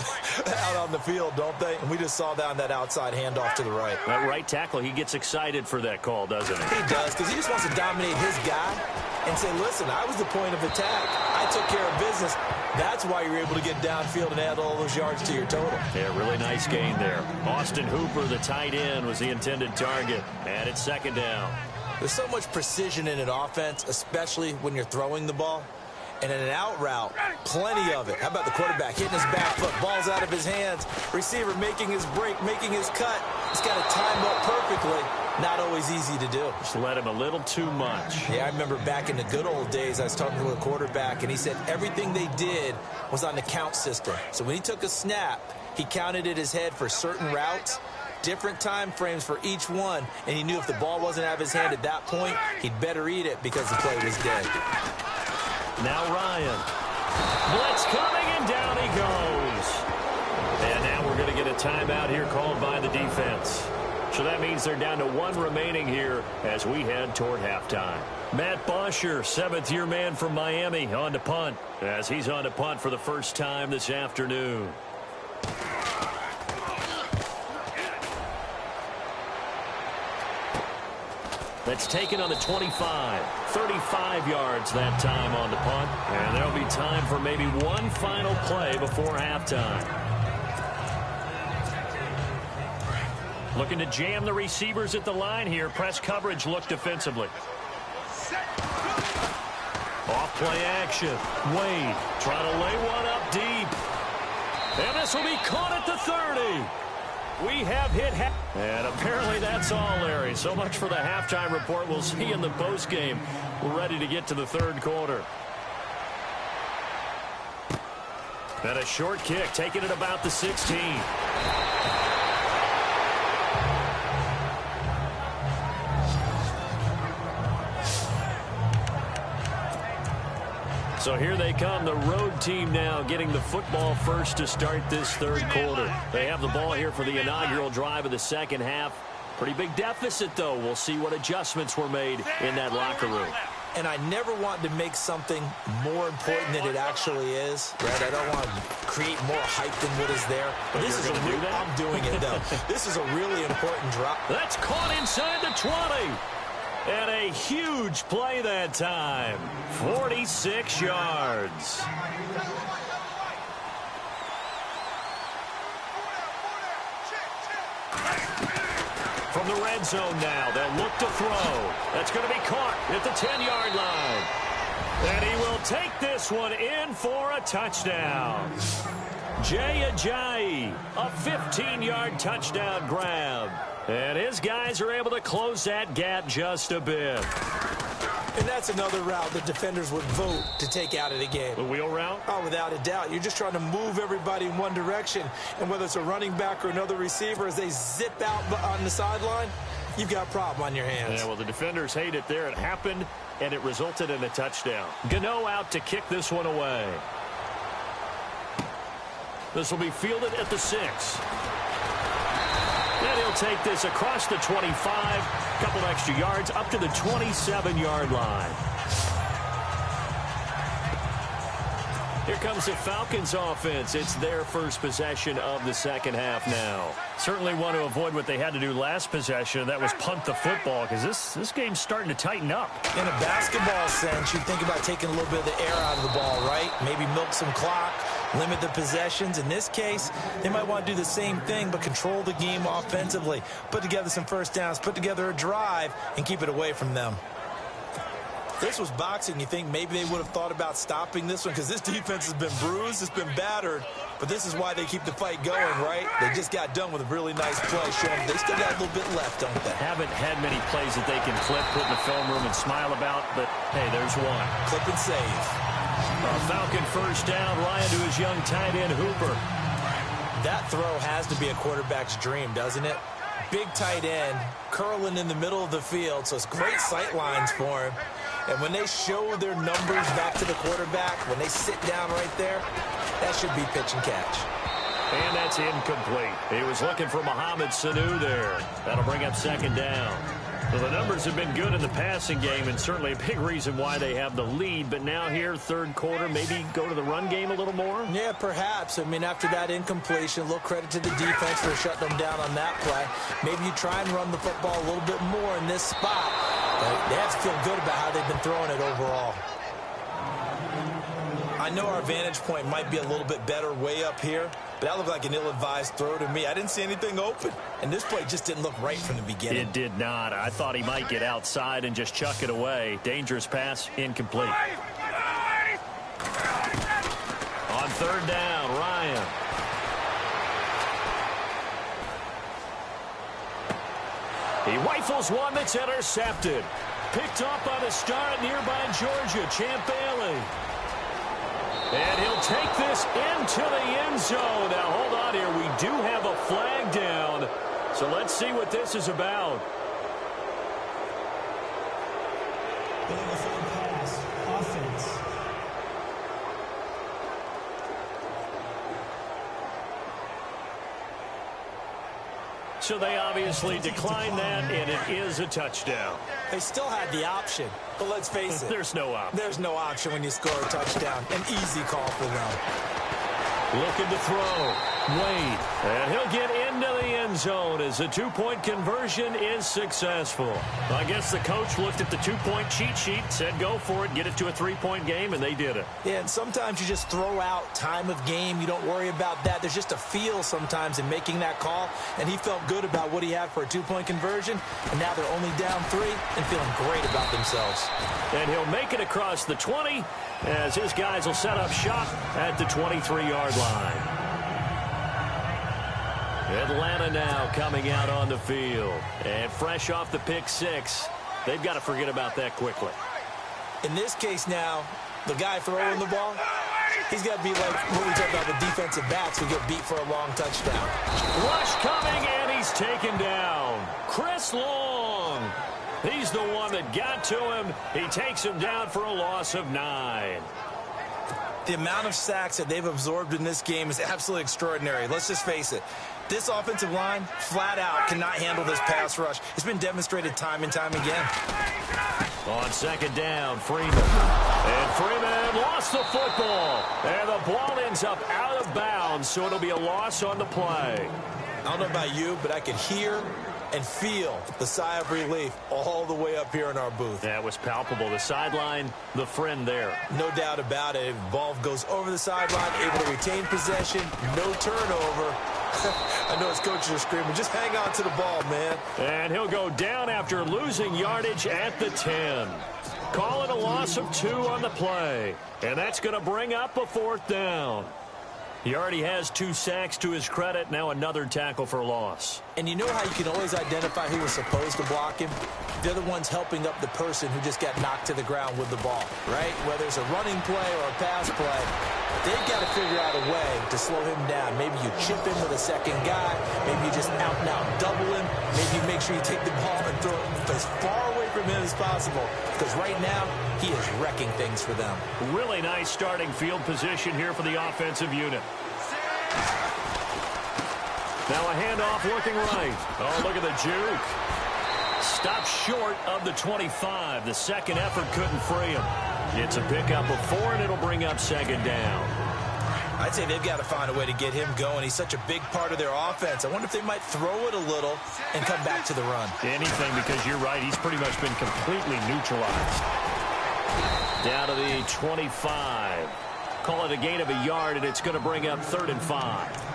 out on the field, don't they? And we just saw down that outside handoff to the right. That right tackle, he gets excited for that call, doesn't he? He does, because he just wants to dominate his guy and say, listen, I was the point of attack. I took care of business. That's why you're able to get downfield and add all those yards to your total. Yeah, really nice gain there. Austin Hooper, the tight end, was the intended target. And it's second down. There's so much precision in an offense, especially when you're throwing the ball. And in an out route, plenty of it. How about the quarterback hitting his back foot, ball's out of his hands, receiver making his break, making his cut. He's got it timed up perfectly. Not always easy to do. Just let him a little too much. Yeah, I remember back in the good old days, I was talking to a quarterback, and he said everything they did was on the count system. So when he took a snap, he counted in his head for certain routes, different time frames for each one, and he knew if the ball wasn't out of his hand at that point, he'd better eat it because the play was dead. Now Ryan. Blitz coming, and down he goes. And now we're going to get a timeout here called by the defense. So that means they're down to 1 remaining here as we head toward halftime. Matt Bosher, 7th-year man from Miami, on to punt, as he's on to punt for the first time this afternoon. That's taken on the 25. 35 yards that time on the punt. And there'll be time for maybe one final play before halftime. Looking to jam the receivers at the line here. Press coverage look defensively. Off play action. Wade trying to lay one up deep. And this will be caught at the 30. We have hit half. And apparently that's all, Larry. So much for the halftime report. We'll see you in the postgame. We're ready to get to the third quarter. And a short kick, taking it about the 16. So here they come, the road team now getting the football first to start this third quarter. They have the ball here for the inaugural drive of the second half. Pretty big deficit, though. We'll see what adjustments were made in that locker room. And I never want to make something more important than it actually is, right? I don't want to create more hype than what is there. But this is a real, I'm doing it, though. This is a really important drop. That's caught inside the 20. And a huge play that time. 46 yards. From the red zone now, they'll look to throw. That's going to be caught at the 10-yard line. And he will take this one in for a touchdown. Jay Ajayi, a 15-yard touchdown grab. And his guys are able to close that gap just a bit. And that's another route the defenders would vote to take out of the game. The wheel route? Oh, without a doubt. You're just trying to move everybody in one direction. And whether it's a running back or another receiver, as they zip out on the sideline, you've got a problem on your hands. Yeah, well, the defenders hate it there. It happened, and it resulted in a touchdown. Gano out to kick this one away. This will be fielded at the 6. And he'll take this across the 25, a couple extra yards up to the 27-yard line. Here comes the Falcons offense. It's their first possession of the second half now. Certainly want to avoid what they had to do last possession. That was punt the football, because this game's starting to tighten up. In a basketball sense, you think about taking a little bit of the air out of the ball, right? Maybe milk some clock, limit the possessions. In this case, they might want to do the same thing, but control the game offensively. Put together some first downs, put together a drive, and keep it away from them. This was boxing. You think maybe they would have thought about stopping this one, because this defense has been bruised, it's been battered, but this is why they keep the fight going, right? They just got done with a really nice play, showing they still got a little bit left, don't they? Haven't had many plays that they can clip, put in the film room, and smile about, but hey, there's one. Clip and save. A Falcon first down. Ryan to his young tight end, Hooper. That throw has to be a quarterback's dream, doesn't it? Big tight end, curling in the middle of the field, so it's great sight lines for him. And when they show their numbers back to the quarterback, when they sit down right there, that should be pitch and catch. And that's incomplete. He was looking for Mohamed Sanu there. That'll bring up second down. Well, the numbers have been good in the passing game, and certainly a big reason why they have the lead. But now here, third quarter, maybe go to the run game a little more? Yeah, perhaps. I mean, after that incompletion, a little credit to the defense for shutting them down on that play. Maybe you try and run the football a little bit more in this spot. But they have to feel good about how they've been throwing it overall. I know our vantage point might be a little bit better way up here, but that looked like an ill-advised throw to me. I didn't see anything open, and this play just didn't look right from the beginning. It did not. I thought he might get outside and just chuck it away. Dangerous pass, incomplete. On third down, Ryan. He rifles one that's intercepted. Picked up on a start at nearby Georgia, Champ Bailey. And he'll take this into the end zone. Now, hold on here. We do have a flag down. So let's see what this is about. Pass, offense. So they obviously declined that, and it is a touchdown. They still had the option, but let's face it. There's no option. There's no option when you score a touchdown. An easy call for them. Looking to throw. Wade. And he'll get into the end zone as the two-point conversion is successful. I guess the coach looked at the two-point cheat sheet, said go for it, get it to a three-point game, and they did it. Yeah, and sometimes you just throw out time of game. You don't worry about that. There's just a feel sometimes in making that call, and he felt good about what he had for a two-point conversion, and now they're only down 3 and feeling great about themselves. And he'll make it across the 20 as his guys will set up shop at the 23-yard line. Atlanta now coming out on the field. And fresh off the pick 6, they've got to forget about that quickly. In this case now, the guy throwing the ball, he's got to be like when we talk about the defensive backs who get beat for a long touchdown. Rush coming, and he's taken down. Chris Long. He's the one that got to him. He takes him down for a loss of 9. The amount of sacks that they've absorbed in this game is absolutely extraordinary. Let's just face it. This offensive line, flat out, cannot handle this pass rush. It's been demonstrated time and time again. On second down, Freeman. And Freeman lost the football. And the ball ends up out of bounds, so it'll be a loss on the play. I don't know about you, but I could hear and feel the sigh of relief all the way up here in our booth. That was palpable. The sideline, the friend there. No doubt about it. Ball goes over the sideline, able to retain possession, no turnover. I know his coaches are screaming, just hang on to the ball, man. And he'll go down after losing yardage at the 10. Call it a loss of 2 on the play. And that's going to bring up a fourth down. He already has 2 sacks to his credit. Now another tackle for loss. And you know how you can always identify who was supposed to block him? They're the ones helping up the person who just got knocked to the ground with the ball, right? Whether it's a running play or a pass play, they've got to figure out a way to slow him down. Maybe you chip him with a second guy. Maybe you just out-and-out double him. Maybe you make sure you take the ball and throw it as far away from him as possible. Because right now, he is wrecking things for them. Really nice starting field position here for the offensive unit. Now a handoff working right. Oh, look at the juke. Stopped short of the 25. The second effort couldn't free him. It's a pickup of 4, and it'll bring up second down. I'd say they've got to find a way to get him going. He's such a big part of their offense. I wonder if they might throw it a little and come back to the run. Anything, because you're right. He's pretty much been completely neutralized. Down to the 25. Call it a gain of a yard, and it's going to bring up 3rd and 5.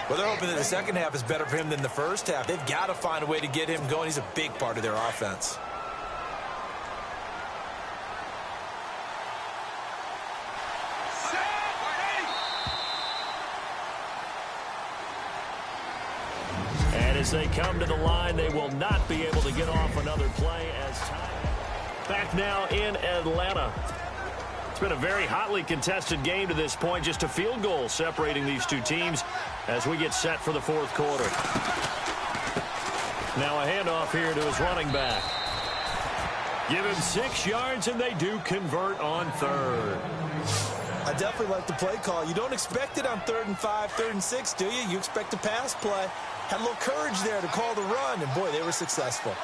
Well, they're hoping that the second half is better for him than the first half. They've got to find a way to get him going. He's a big part of their offense. And as they come to the line, they will not be able to get off another play as time. Back now in Atlanta. It's been a very hotly contested game to this point. Just a field goal separating these two teams as we get set for the fourth quarter. Now a handoff here to his running back. Give him 6 yards, and they do convert on 3rd. I definitely like the play call. You don't expect it on 3rd and 5, 3rd and 6, do you? You expect a pass play. Had a little courage there to call the run, and boy, they were successful.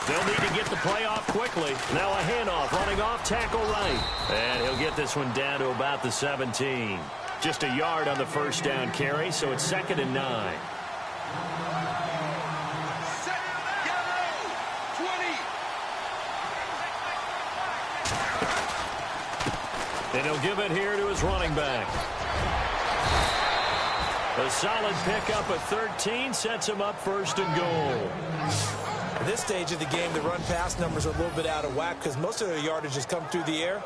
They'll need to get the play off quickly. Now a handoff, running off, tackle right. And he'll get this one down to about the 17. Just a yard on the first down carry, so it's 2nd and 9. And he'll give it here to his running back. A solid pickup at 13 sets him up 1st and goal. At this stage of the game, the run-pass numbers are a little bit out of whack because most of their yardage has come through the air.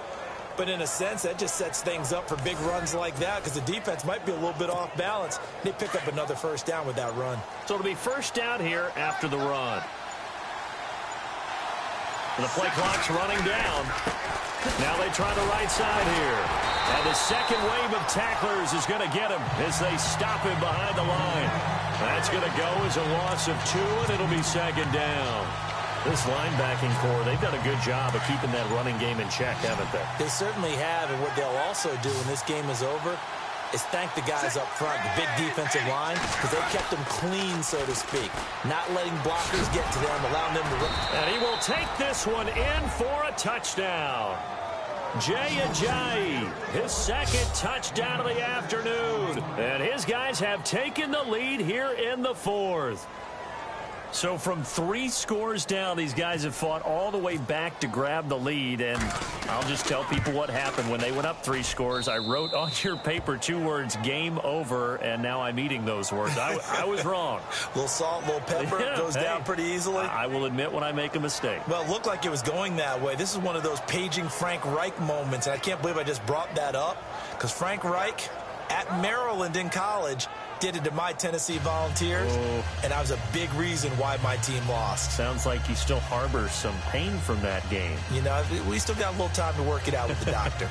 But in a sense, that just sets things up for big runs like that because the defense might be a little bit off balance. They pick up another first down with that run. So it'll be first down here after the run. The play clock's running down. Now they try the right side here. And the second wave of tacklers is going to get him as they stop him behind the line. That's going to go as a loss of 2, and it'll be 2nd down. This linebacking core, they've done a good job of keeping that running game in check, haven't they? They certainly have, and what they'll also do when this game is over is thank the guys up front, the big defensive line, because they kept them clean, so to speak. Not letting blockers get to them, allowing them to run. And he will take this one in for a touchdown. Jay Ajayi, his 2nd touchdown of the afternoon. And his guys have taken the lead here in the 4th. So from 3 scores down, these guys have fought all the way back to grab the lead. And I'll just tell people what happened when they went up 3 scores. I wrote on your paper 2 words, game over, and now I'm eating those words. I was wrong. A little salt, a little pepper, Yeah, goes down pretty easily. I will admit when I make a mistake. Well, it looked like it was going that way. This is one of those paging Frank Reich moments, and I can't believe I just brought that up because Frank Reich at Maryland in college did it to my Tennessee Volunteers, and that was a big reason why my team lost. Sounds like he still harbors some pain from that game. You know, we still got a little time to work it out with the doctor.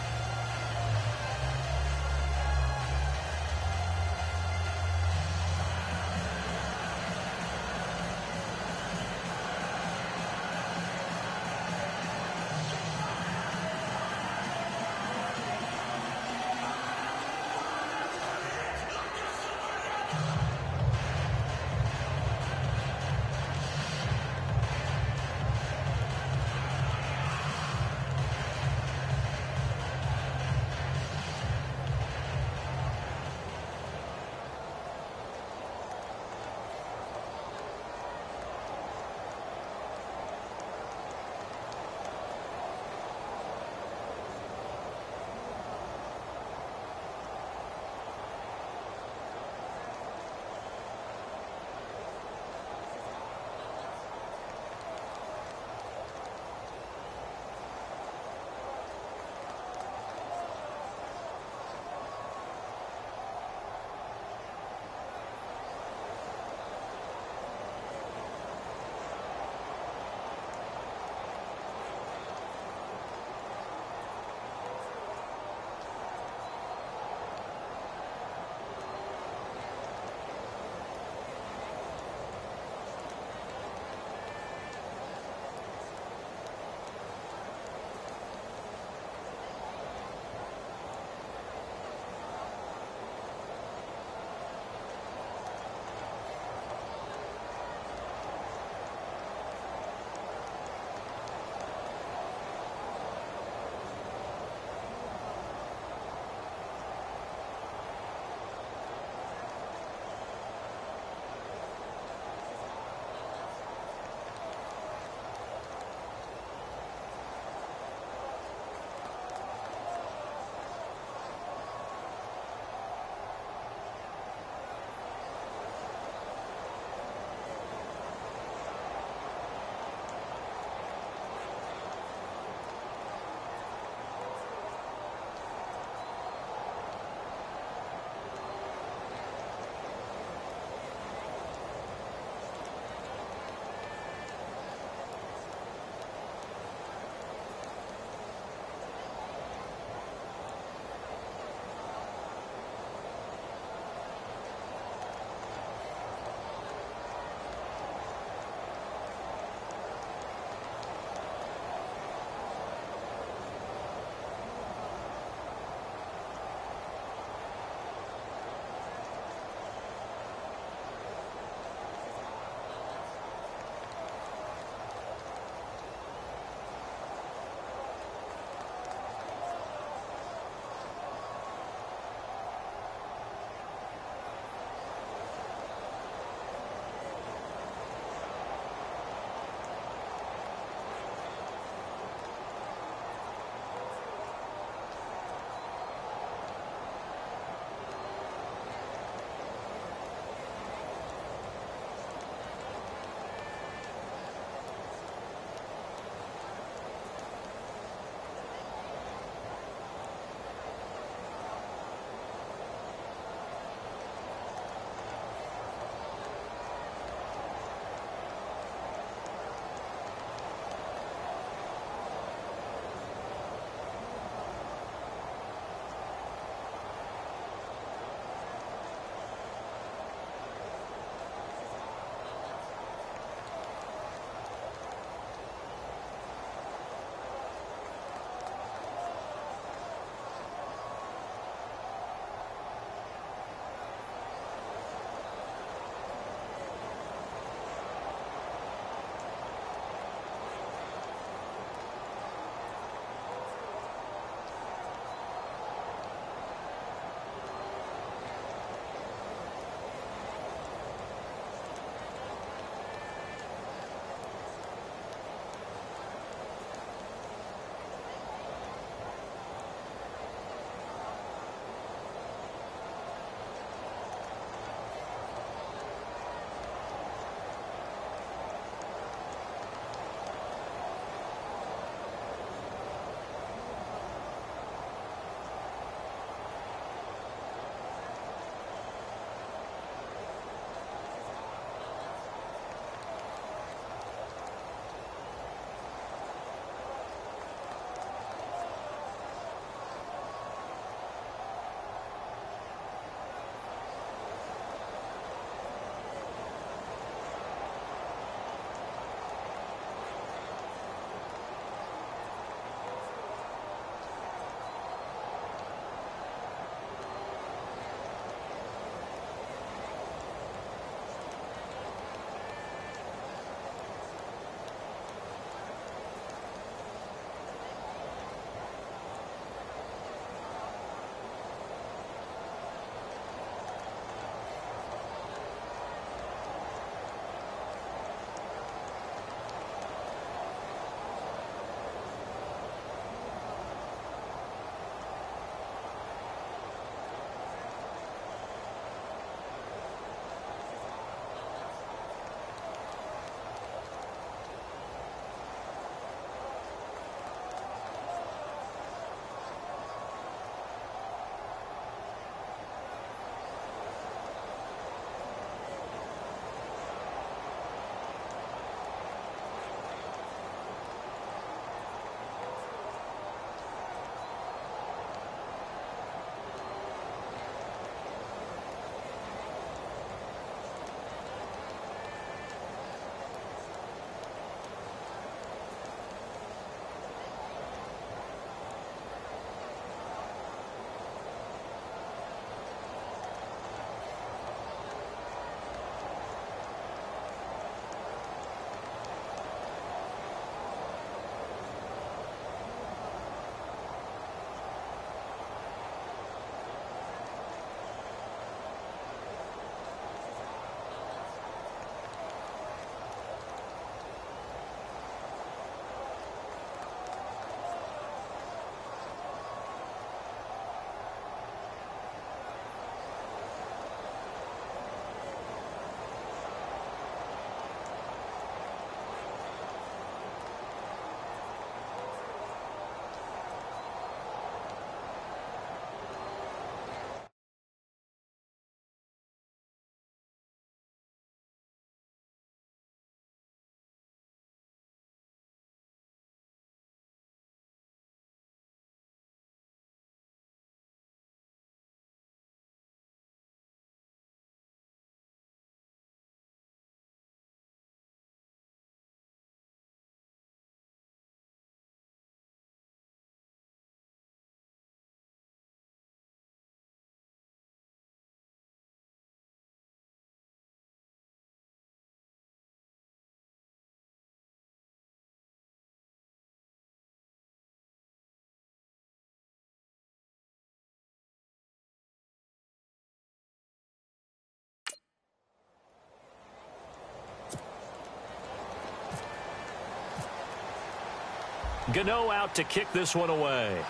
Gano out to kick this one away.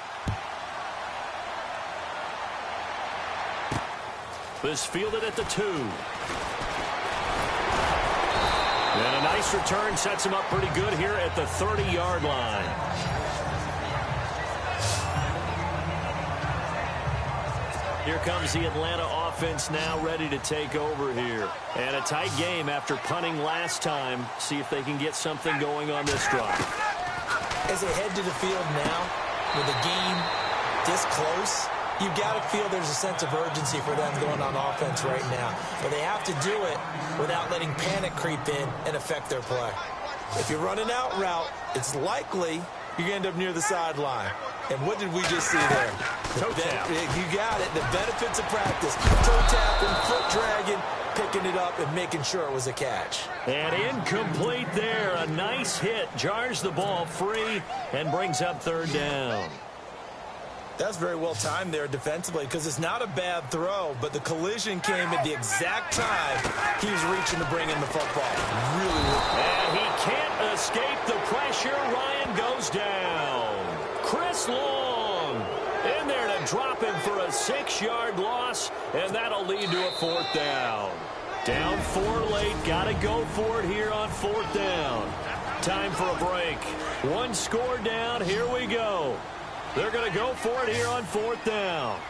This fielded at the 2. And a nice return sets him up pretty good here at the 30-yard line. Here comes the Atlanta offense now ready to take over here. And a tight game after punting last time. See if they can get something going on this drive. As they head to the field now, with the game this close, you've got to feel there's a sense of urgency for them going on offense right now. But they have to do it without letting panic creep in and affect their play. If you're running out route, it's likely you're going to end up near the sideline. And what did we just see there? Toe tap. You got it. The benefits of practice. Toe tapping, foot dragging, picking it up, and making sure it was a catch. And incomplete there. A nice hit. Jars the ball free and brings up 3rd down. That's very well timed there defensively because it's not a bad throw, but the collision came at the exact time he was reaching to bring in the football. Really. And he can't escape the pressure. Ryan goes down. Chris Long in there to drop him for a 6-yard loss, and that'll lead to a 4th down. Down 4 late. Got to go for it here on 4th down. Time for a break. 1 score down. Here we go. They're going to go for it here on 4th down.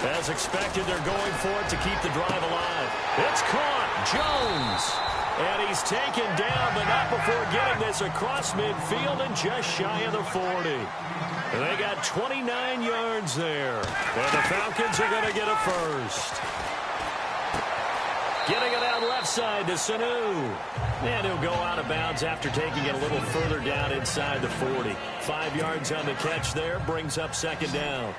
As expected, they're going for it to keep the drive alive. It's caught. Jones. And he's taken down, but not before getting this across midfield and just shy of the 40. And they got 29 yards there. And the Falcons are going to get a first. Getting it out left side to Sanu. And he'll go out of bounds after taking it a little further down inside the 40. 5 yards on the catch there. Brings up 2nd down.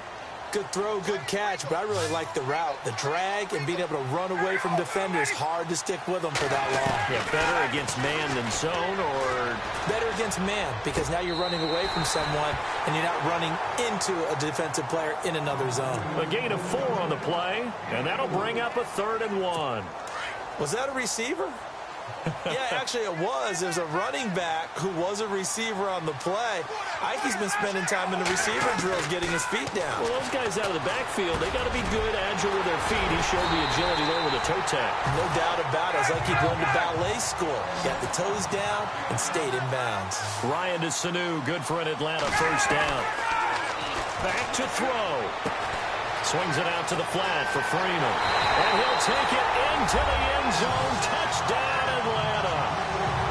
Good throw, good catch, but I really like the route. The drag and being able to run away from defenders, hard to stick with them for that long. Yeah, better against man than zone, or? Better against man, because now you're running away from someone and you're not running into a defensive player in another zone. A gain of 4 on the play, and that'll bring up a 3rd and 1. Was that a receiver? Yeah, actually it was. There's a running back who was a receiver on the play. Ike's been spending time in the receiver drills getting his feet down. Well, those guys out of the backfield, they got to be good, agile with their feet. He showed the agility there with a toe tap. No doubt about it. It's like he went to ballet school. Got the toes down and stayed in bounds. Ryan to Sanu, good for an Atlanta 1st down. Back to throw. Swings it out to the flat for Freeman. And he'll take it into the end zone. Touchdown, Atlanta.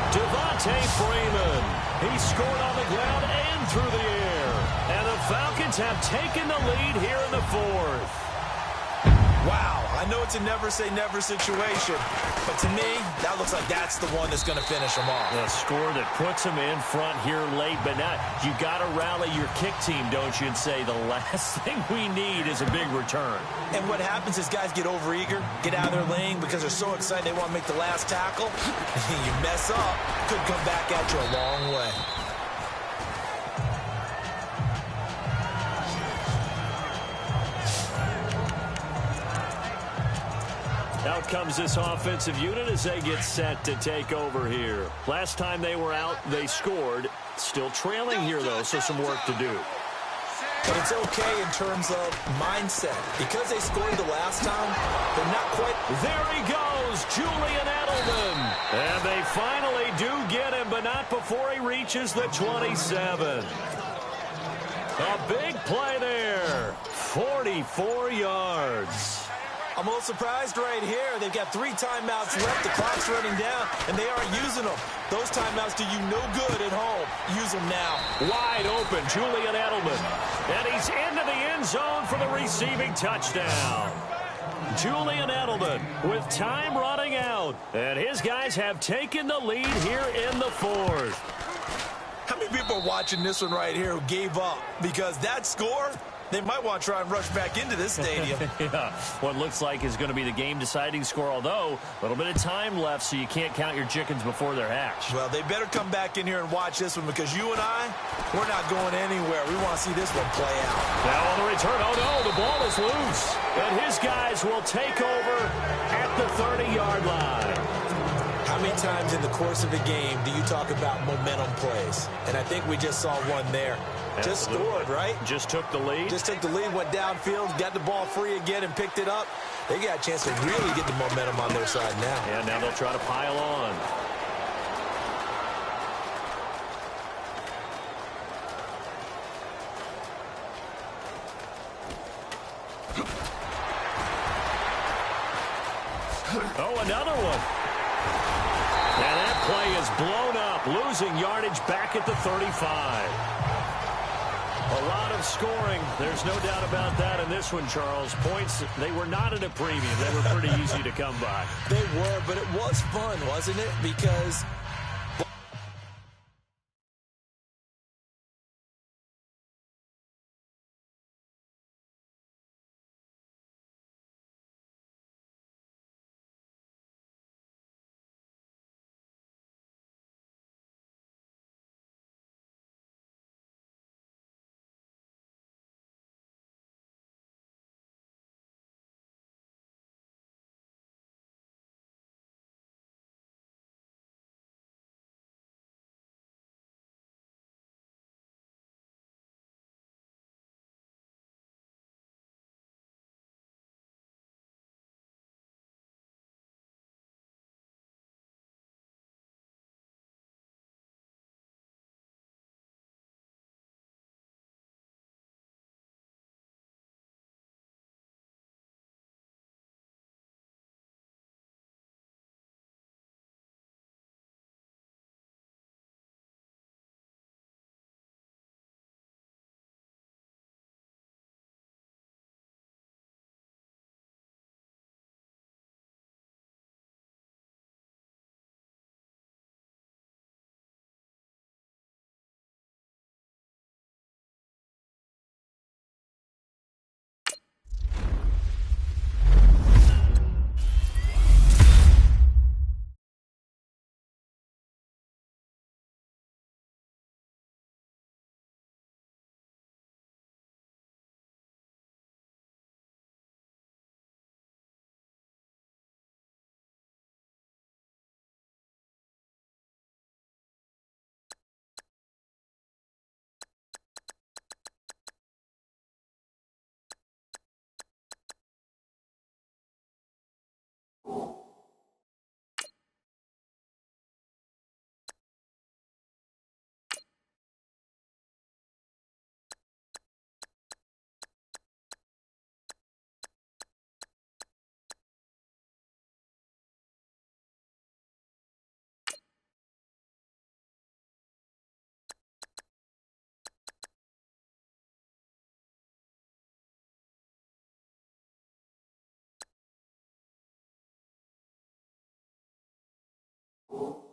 Devontae Freeman. He scored on the ground and through the air. And the Falcons have taken the lead here in the 4th. Wow, I know it's a never-say-never situation, but to me, that looks like that's the one that's going to finish them off. A score that puts them in front here late, but now you got to rally your kick team, don't you, and say the last thing we need is a big return. And what happens is guys get overeager, get out of their lane because they're so excited they want to make the last tackle. You mess up, could come back at you a long way. Out comes this offensive unit as they get set to take over here. Last time they were out, they scored. Still trailing here, though, so some work to do. But it's okay in terms of mindset. Because they scored the last time, they're not quite... There he goes, Julian Edelman. And they finally do get him, but not before he reaches the 27. A big play there. 44 yards. I'm a little surprised right here. They've got 3 timeouts left. The clock's running down, and they aren't using them. Those timeouts do you no good at home. Use them now. Wide open, Julian Edelman. And he's into the end zone for the receiving touchdown. Julian Edelman with time running out. And his guys have taken the lead here in the 4th. How many people are watching this one right here who gave up? Because that score... They might want to try and rush back into this stadium. Yeah, what looks like is going to be the game-deciding score, although a little bit of time left, so you can't count your chickens before they're hatched. Well, they better come back in here and watch this one because you and I, we're not going anywhere. We want to see this one play out. Now on the return, oh no, the ball is loose. And his guys will take over at the 30-yard line. How How many times in the course of a game do you talk about momentum plays? And I think we just saw one there. Just scored, right? Just took the lead. Just took the lead, went downfield, got the ball free again and picked it up. They got a chance to really get the momentum on their side now. And now they'll try to pile on. Oh, another one. And that play is blown up, losing yardage back at the 35. A lot of scoring. There's no doubt about that in this one, Charles. Points, they were not at a premium. They were pretty easy to come by. They were, but it was fun, wasn't it? Because Oh.